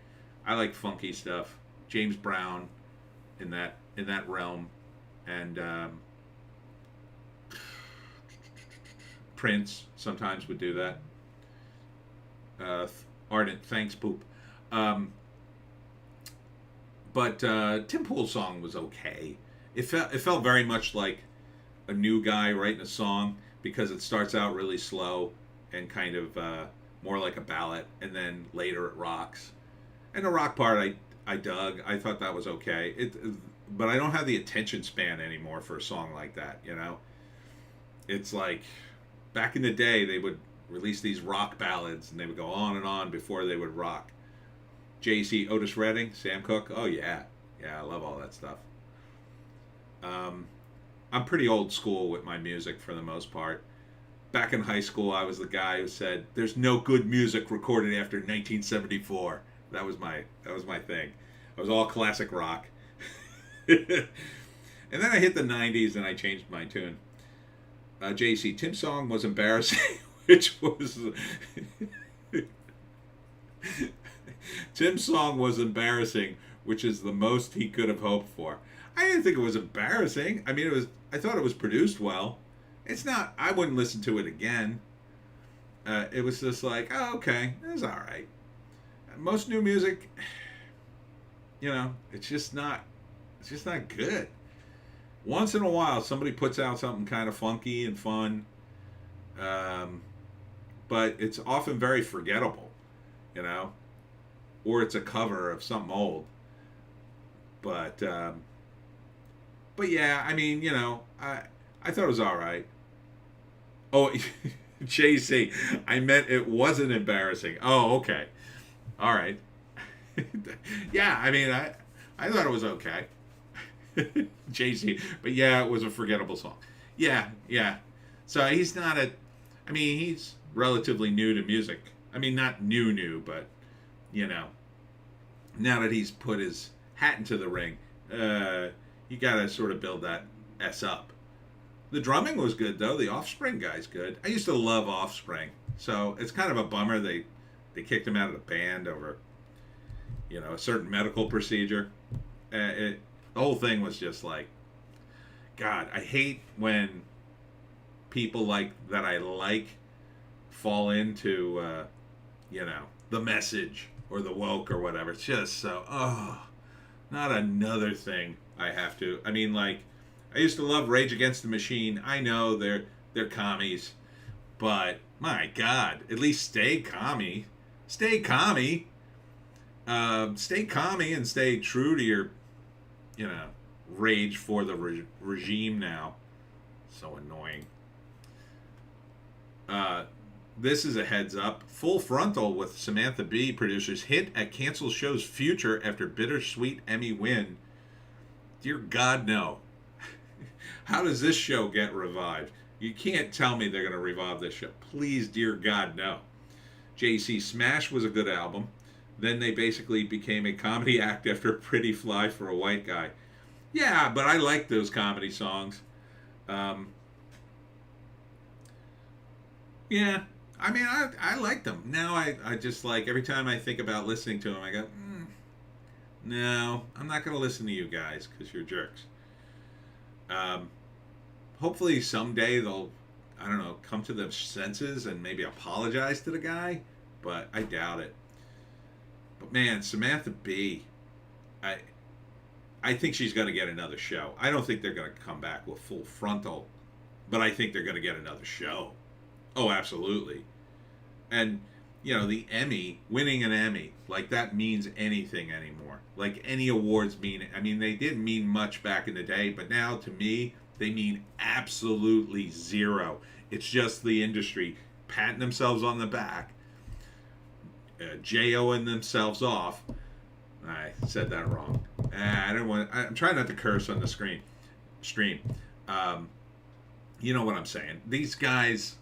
I like funky stuff. James Brown in that realm, and Prince sometimes would do that. Ardent, thanks, Poop. But Tim Pool's song was okay. It felt very much like a new guy writing a song because it starts out really slow and kind of more like a ballad, and then later it rocks. And the rock part I dug. I thought that was okay. But I don't have the attention span anymore for a song like that, It's like back in the day they would release these rock ballads and they would go on and on before they would rock. JC, Otis Redding, Sam Cooke. Oh yeah. Yeah, I love all that stuff. I'm pretty old school with my music for the most part. Back in high school, I was the guy who said, "There's no good music recorded after 1974." That was my thing. I was all classic rock. And then I hit the 90s and I changed my tune. JC, Tim's song was embarrassing, which was... Tim's song was embarrassing, which is the most he could have hoped for. I didn't think it was embarrassing. I mean, I thought it was produced well. It's not... I wouldn't listen to it again. It was just like, oh, okay, it's all right. Most new music, it's just not good. Once in a while, somebody puts out something kind of funky and fun, but it's often very forgettable, or it's a cover of something old. But yeah, I mean, I thought it was all right. Oh, JC, I meant it wasn't embarrassing. Oh, okay, all right. Yeah, I mean, I thought it was okay. JC, but yeah, it was a forgettable song. Yeah, yeah. So he's not a. I mean, he's relatively new to music. I mean, not new, but you know, now that he's put his hat into the ring, you got to sort of build that S up. The drumming was good though. The Offspring guy's good. I used to love Offspring, so it's kind of a bummer they kicked him out of the band over a certain medical procedure. The whole thing was just like, God, I hate when people like that I like fall into the message or the woke or whatever. It's just so not another thing I have to. I mean, like, I used to love Rage Against the Machine. I know they're commies, but my God, at least stay commie. Stay commie. Stay commie and stay true to your, rage for the regime now. So annoying. This is a heads up. Full Frontal with Samantha Bee producers hit at cancels show's future after bittersweet Emmy win. Dear God, no. How does this show get revived? You can't tell me they're going to revive this show. Please, dear God, no. JC, Smash was a good album. Then they basically became a comedy act after Pretty Fly for a White Guy. Yeah, but I like those comedy songs. Yeah, I mean, I like them. Now I just like, every time I think about listening to them, I go, no, I'm not going to listen to you guys because you're jerks. Hopefully someday they'll, I don't know, come to their senses and maybe apologize to the guy, but I doubt it. But man, Samantha Bee, I think she's going to get another show. I don't think they're going to come back with Full Frontal, but I think they're going to get another show. Oh, absolutely. And, the Emmy, winning an Emmy, like that means anything anymore. Like any awards mean, I mean, they didn't mean much back in the day, but now to me, they mean absolutely zero. It's just the industry patting themselves on the back, J-O-ing themselves off. I said that wrong. I'm trying not to curse on the stream. You know what I'm saying. These guys,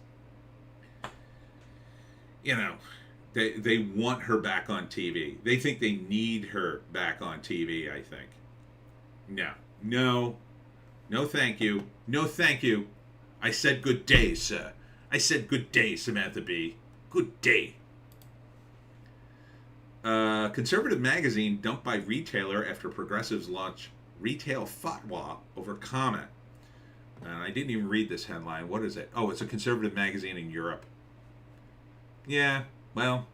they want her back on TV. They think they need her back on TV, I think. No, thank you. No, thank you. I said good day, sir. I said good day, Samantha Bee. Good day. Conservative magazine dumped by retailer after progressives launch retail fatwa over comment. And I didn't even read this headline. What is it? Oh, it's a conservative magazine in Europe. Yeah, well,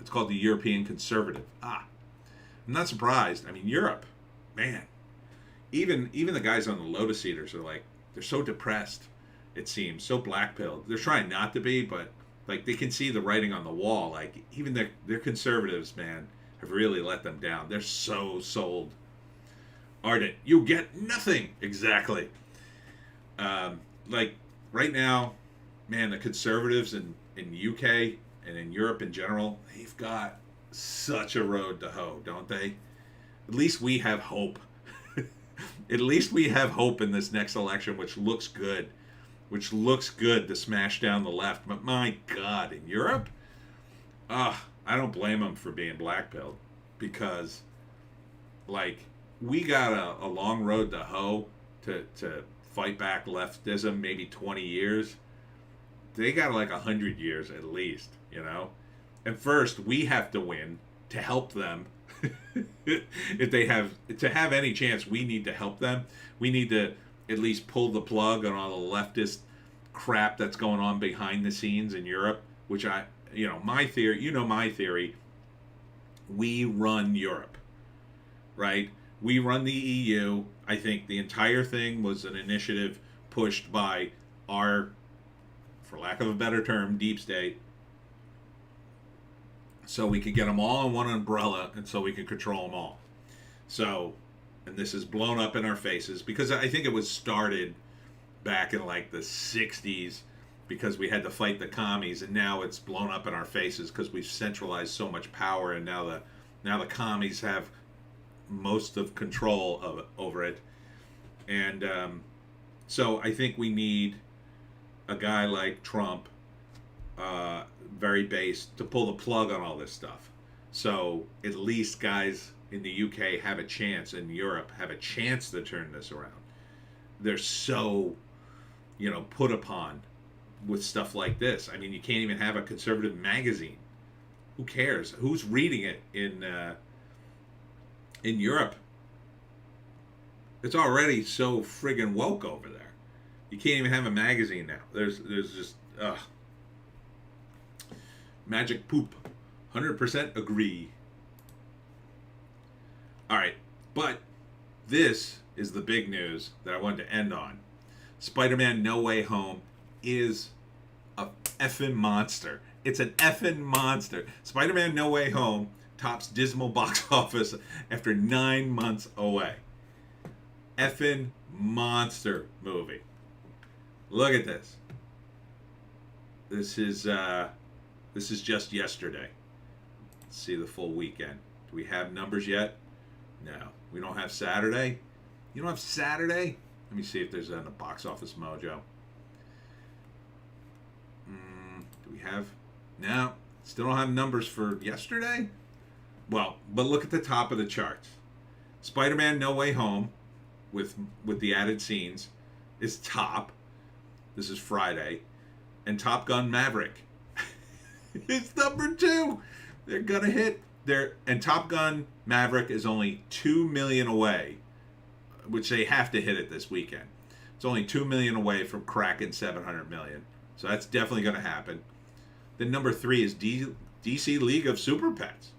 it's called the European Conservative. I'm not surprised. I mean, Europe, man. Even the guys on the Lotus Eaters are like, they're so depressed, it seems, so black-pilled. They're trying not to be, but like they can see the writing on the wall. Like even their conservatives, man, have really let them down. They're so sold. Ardent, you get nothing. Exactly. Like right now, man, the conservatives in UK and in Europe in general, they've got such a road to hoe, don't they? At least we have hope. At least we have hope in this next election, which looks good. To smash down the left. But my God, in Europe, I don't blame them for being black-pilled, because, like, we got a long road to hoe to fight back leftism, maybe 20 years. They got like 100 years at least, And first, we have to win to help them. If they have to have any chance, we need to help them. We need to at least pull the plug on all the leftist crap that's going on behind the scenes in Europe, which my theory, we run Europe, right? We run the EU. I think the entire thing was an initiative pushed by our, for lack of a better term, deep state, so we could get them all in one umbrella and so we could control them all. So, and this is blown up in our faces because I think it was started back in like the 60s because we had to fight the commies, and now it's blown up in our faces because we've centralized so much power, and now the commies have most of control over it. And so I think we need a guy like Trump, very based, to pull the plug on all this stuff. So at least guys in the UK have a chance, in Europe have a chance to turn this around. They're so, put upon with stuff like this. I mean, you can't even have a conservative magazine. Who cares? Who's reading it in Europe? It's already so friggin' woke over there. You can't even have a magazine now. There's just magic poop. 100% agree. All right, but this is the big news that I wanted to end on. Spider-Man No Way Home is a effing monster. It's an effing monster. Spider-Man No Way Home tops dismal box office after 9 months away. Effing monster movie. Look at this. This is just yesterday. Let's see the full weekend. Do we have numbers yet? No. We don't have Saturday. You don't have Saturday? Let me see if there's on the box office mojo. Do we have? No. Still don't have numbers for yesterday? Well, but look at the top of the charts. Spider-Man No Way Home, with the added scenes, is top. This is Friday. And Top Gun Maverick. It's number 2. They're gonna hit and Top Gun Maverick is only 2 million away, which they have to hit it this weekend. It's only 2 million away from cracking 700 million. So that's definitely gonna happen. Then number 3 is DC League of Super Pets.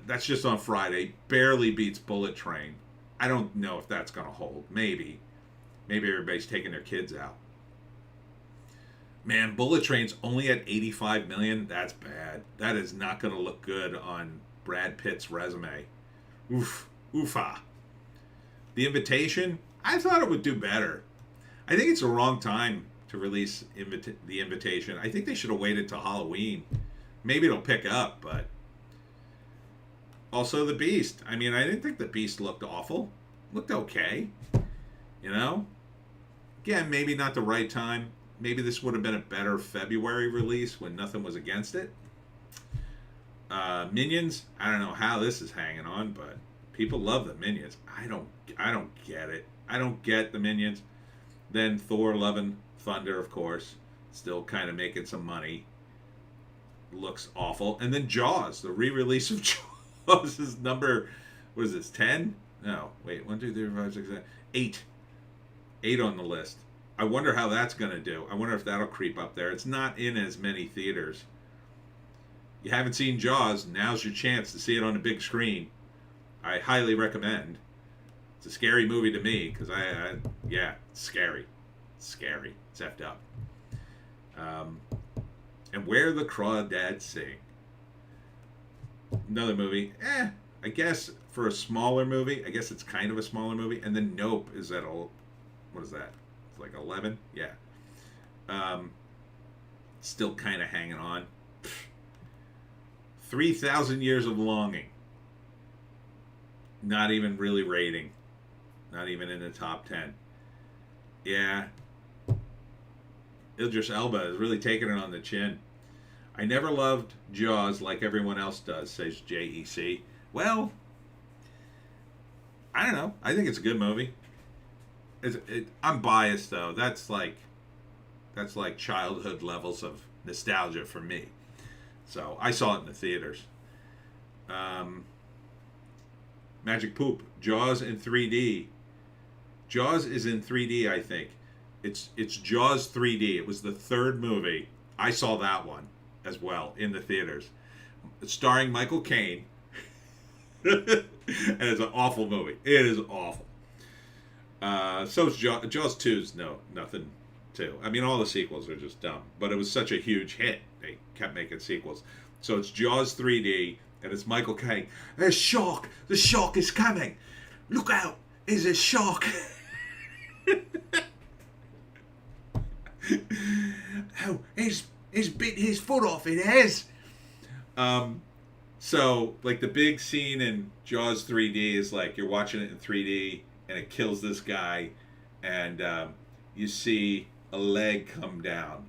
That's just on Friday. Barely beats Bullet Train. I don't know if that's gonna hold. Maybe everybody's taking their kids out. Man, Bullet Train's only at 85 million. That's bad. That is not going to look good on Brad Pitt's resume. Oofa. The Invitation, I thought it would do better. I think it's the wrong time to release The Invitation. I think they should have waited till Halloween. Maybe it'll pick up, but... Also The Beast. I mean, I didn't think The Beast looked awful. Looked okay. Again, maybe not the right time. Maybe this would have been a better February release when nothing was against it. Minions, I don't know how this is hanging on, but people love the Minions. I don't get it. I don't get the Minions. Then Thor: Love and Thunder, of course, still kind of making some money. Looks awful. And then Jaws, the re-release of Jaws is number, what is this, 10? No, wait, 1, 2, 3, 4, 5, 6, 7, 8. 8 on the list. I wonder how that's going to do. I wonder if that'll creep up there. It's not in as many theaters. You haven't seen Jaws, now's your chance to see it on a big screen. I highly recommend. It's a scary movie to me, because it's scary. It's scary. It's effed up. And Where the Crawdads Sing. Another movie. I guess for a smaller movie, I guess it's kind of a smaller movie. And then Nope is at all. What is that? It's like 11? Yeah. Still kind of hanging on. 3,000 Years of Longing. Not even really rating. Not even in the top 10. Yeah. Idris Elba is really taking it on the chin. I never loved Jaws like everyone else does, says JEC. Well, I don't know. I think it's a good movie. I'm biased though. That's like childhood levels of nostalgia for me. So I saw it in the theaters. Magic Poop. Jaws in 3D. Jaws is in 3D, I think. It's Jaws 3D. It was the third movie. I saw that one as well in the theaters. It's starring Michael Caine. And it's an awful movie. It is awful. So is Jaws 2's nothing too. I mean, all the sequels are just dumb. But it was such a huge hit. They kept making sequels. So it's Jaws 3D. And it's Michael Caine. There's shark. The shark is coming. Look out. There's a shark. Oh, he's bit his foot off. It has. So, like, the big scene in Jaws 3D is like you're watching it in 3D and it kills this guy, and you see a leg come down,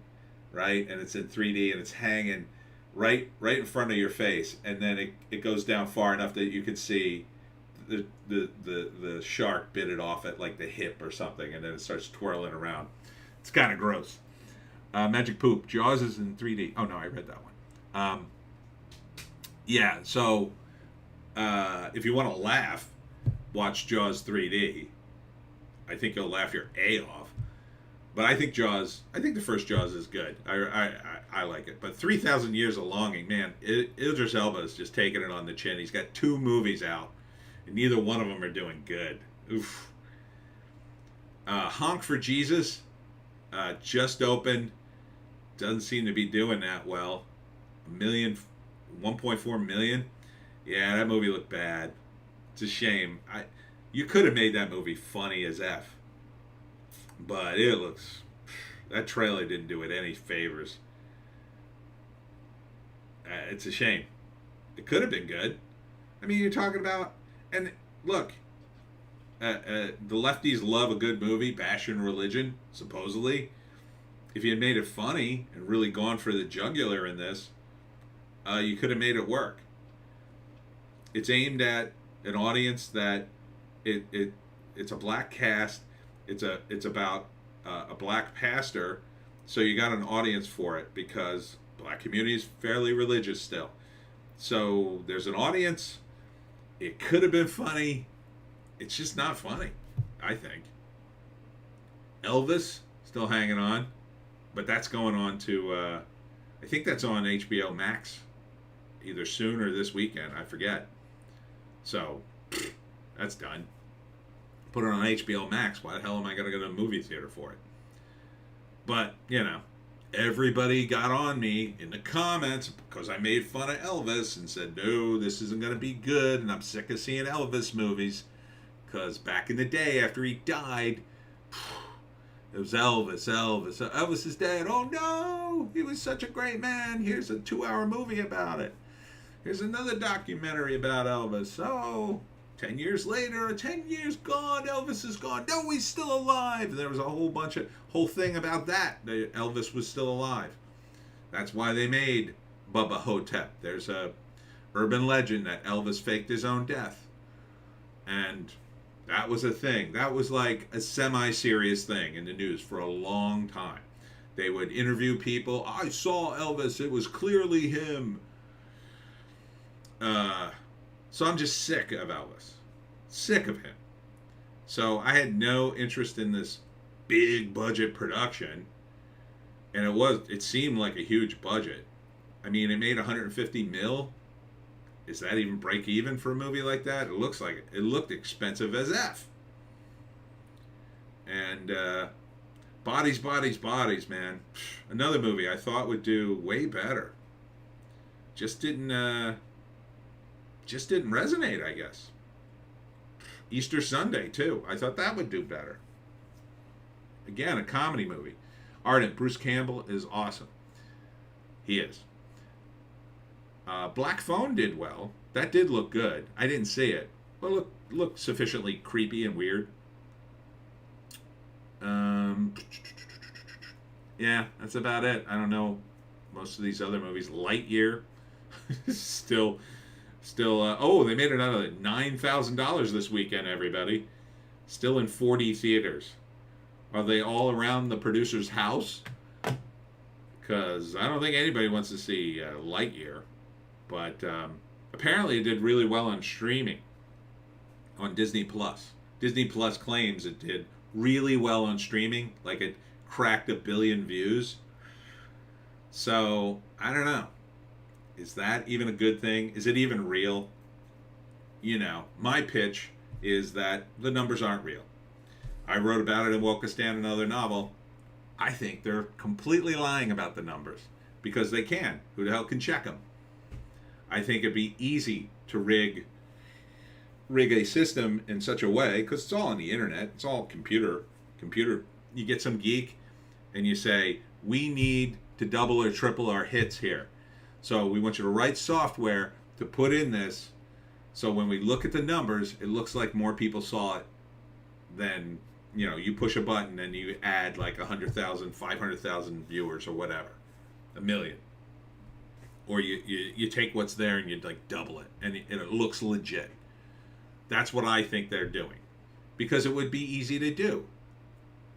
right? And it's in 3D and it's hanging right in front of your face, and then it goes down far enough that you can see the shark bit it off at like the hip or something, and then it starts twirling around. It's kind of gross. Magic Poop. Jaws is in 3D. Oh no, I read that one. Yeah, so if you want to laugh, watch Jaws 3D. I think you'll laugh your A off. But I think the first Jaws is good. I like it. But 3,000 Years of Longing, man, Idris Elba is just taking it on the chin. He's got 2 movies out, and neither one of them are doing good. Oof. Honk for Jesus just opened. Doesn't seem to be doing that well. 1.4 million. Yeah, that movie looked bad. It's a shame. You could have made that movie funny as F. But that trailer didn't do it any favors. It's a shame. It could have been good. I mean, you're talking about, and look, the lefties love a good movie, bashing religion, supposedly. If you had made it funny and really gone for the jugular in this, you could have made it work. It's aimed at an audience that it's a black cast. It's about a black pastor, so you got an audience for it because black community is fairly religious still. So there's an audience. It could have been funny. It's just not funny, I think. Elvis still hanging on, but that's going on to I think that's on HBO Max either soon or this weekend. I forget. So that's done. Put it on HBO Max. Why the hell am I going to go to a movie theater for it? But, everybody got on me in the comments because I made fun of Elvis and said, no, this isn't going to be good, and I'm sick of seeing Elvis movies. Because back in the day, after he died, it was Elvis. Elvis is dead. Oh, no! He was such a great man. Here's a 2-hour movie about it. Here's another documentary about Elvis. Oh, 10 years later, 10 years gone, Elvis is gone. No, he's still alive. There was a whole thing about that. Elvis was still alive. That's why they made Bubba Hotep. There's a urban legend that Elvis faked his own death. And that was a thing. That was like a semi-serious thing in the news for a long time. They would interview people. I saw Elvis. It was clearly him. So I'm just sick of Elvis. Sick of him. So I had no interest in this big budget production. And it seemed like a huge budget. I mean, it made 150 mil. Is that even break even for a movie like that? It looks like it. It looked expensive as F. And Bodies, man. Another movie I thought would do way better. Just didn't resonate, I guess. Easter Sunday, too. I thought that would do better. Again, a comedy movie. Ardent, Bruce Campbell is awesome. He is. Black Phone did well. That did look good. I didn't see it. But looked sufficiently creepy and weird. Yeah, that's about it. I don't know most of these other movies. Lightyear. Still, they made it out of $9,000 this weekend, everybody. Still in 40 theaters. Are they all around the producer's house? Because I don't think anybody wants to see Lightyear. But apparently it did really well on streaming on Disney+. Disney Plus claims it did really well on streaming. Like it cracked 1 billion views. So, I don't know. Is that even a good thing? Is it even real? My pitch is that the numbers aren't real. I wrote about it in Wokistan, another novel. I think they're completely lying about the numbers because they can. Who the hell can check them? I think it'd be easy to rig a system in such a way, because it's all on the internet, it's all computer. You get some geek and you say, we need to double or triple our hits here, so we want you to write software to put in this, so when we look at the numbers, it looks like more people saw it than, you push a button and you add like 100,000, 500,000 viewers or whatever, a million. Or you take what's there and you like double it, and it looks legit. That's what I think they're doing, because it would be easy to do.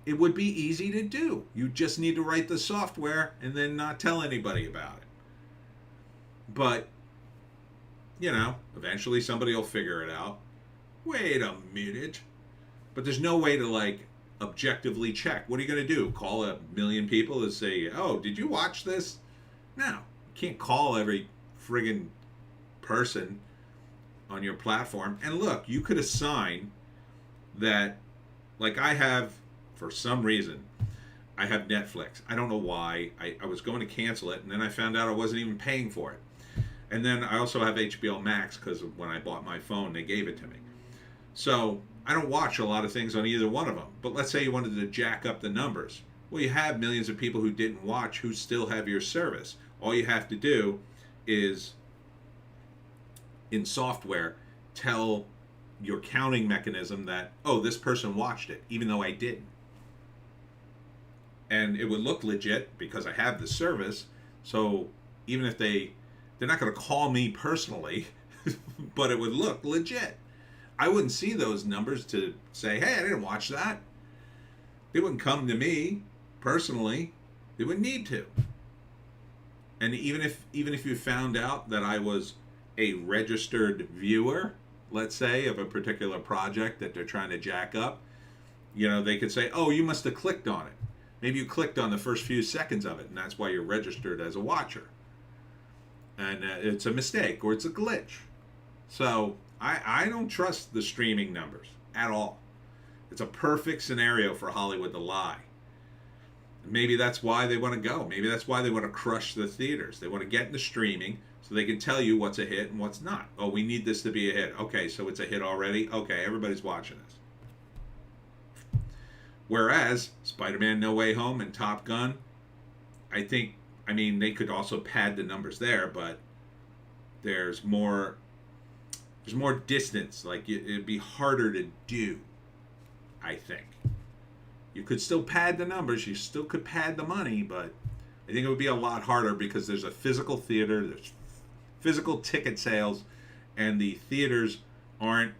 It would be easy to do. You just need to write the software and then not tell anybody about it. But, eventually somebody will figure it out. Wait a minute. But there's no way to, like, objectively check. What are you going to do? Call a million people and say, oh, did you watch this? No. You can't call every friggin' person on your platform. And look, you could assign that, like I have, for some reason, I have Netflix. I don't know why. I was going to cancel it, and then I found out I wasn't even paying for it. And then I also have HBO Max, because when I bought my phone, they gave it to me. So I don't watch a lot of things on either one of them. But let's say you wanted to jack up the numbers. Well, you have millions of people who didn't watch who still have your service. All you have to do is, in software, tell your counting mechanism that, oh, this person watched it, even though I didn't. And it would look legit because I have the service. So even if they're not going to call me personally, but it would look legit. I wouldn't see those numbers to say, hey, I didn't watch that. They wouldn't come to me personally. They wouldn't need to. And even if you found out that I was a registered viewer, let's say, of a particular project that they're trying to jack up, they could say, oh, you must have clicked on it. Maybe you clicked on the first few seconds of it, and that's why you're registered as a watcher. And it's a mistake, or it's a glitch. So I don't trust the streaming numbers at all. It's a perfect scenario for Hollywood to lie. Maybe that's why they want to go. Maybe that's why they want to crush the theaters. They want to get into streaming so they can tell you what's a hit and what's not. Oh, we need this to be a hit. Okay, so it's a hit already? Okay, everybody's watching this. Whereas Spider-Man No Way Home and Top Gun, they could also pad the numbers there, but there's more distance. Like, it'd be harder to do, I think. You could still pad the numbers, you still could pad the money, but I think it would be a lot harder because there's a physical theater, there's physical ticket sales, and the theaters aren't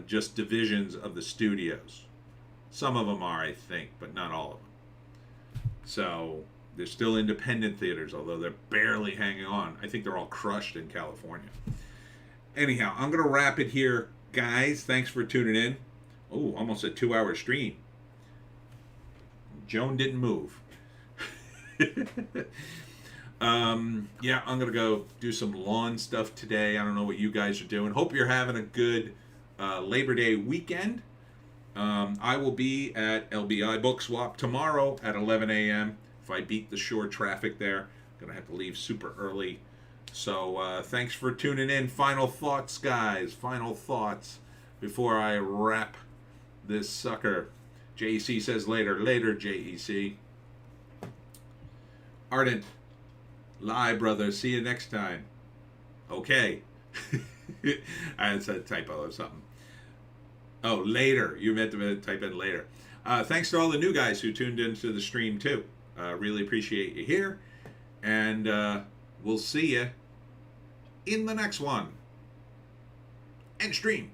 just divisions of the studios. Some of them are, I think, but not all of them. So they're still independent theaters, although they're barely hanging on. I think they're all crushed in California. Anyhow, I'm going to wrap it here, guys. Thanks for tuning in. Oh, almost a 2-hour stream. Joan didn't move. I'm going to go do some lawn stuff today. I don't know what you guys are doing. Hope you're having a good Labor Day weekend. I will be at LBI Book Swap tomorrow at 11 a.m. If I beat the shore traffic there, I'm going to have to leave super early. So thanks for tuning in. Final thoughts, guys. Final thoughts before I wrap this sucker. JEC says later. Later, JEC. Ardent. Lie, brother. See you next time. Okay. That's a typo or something. Oh, later. You meant to type in later. Thanks to all the new guys who tuned into the stream, too. Really appreciate you here. And we'll see you in the next one. End stream.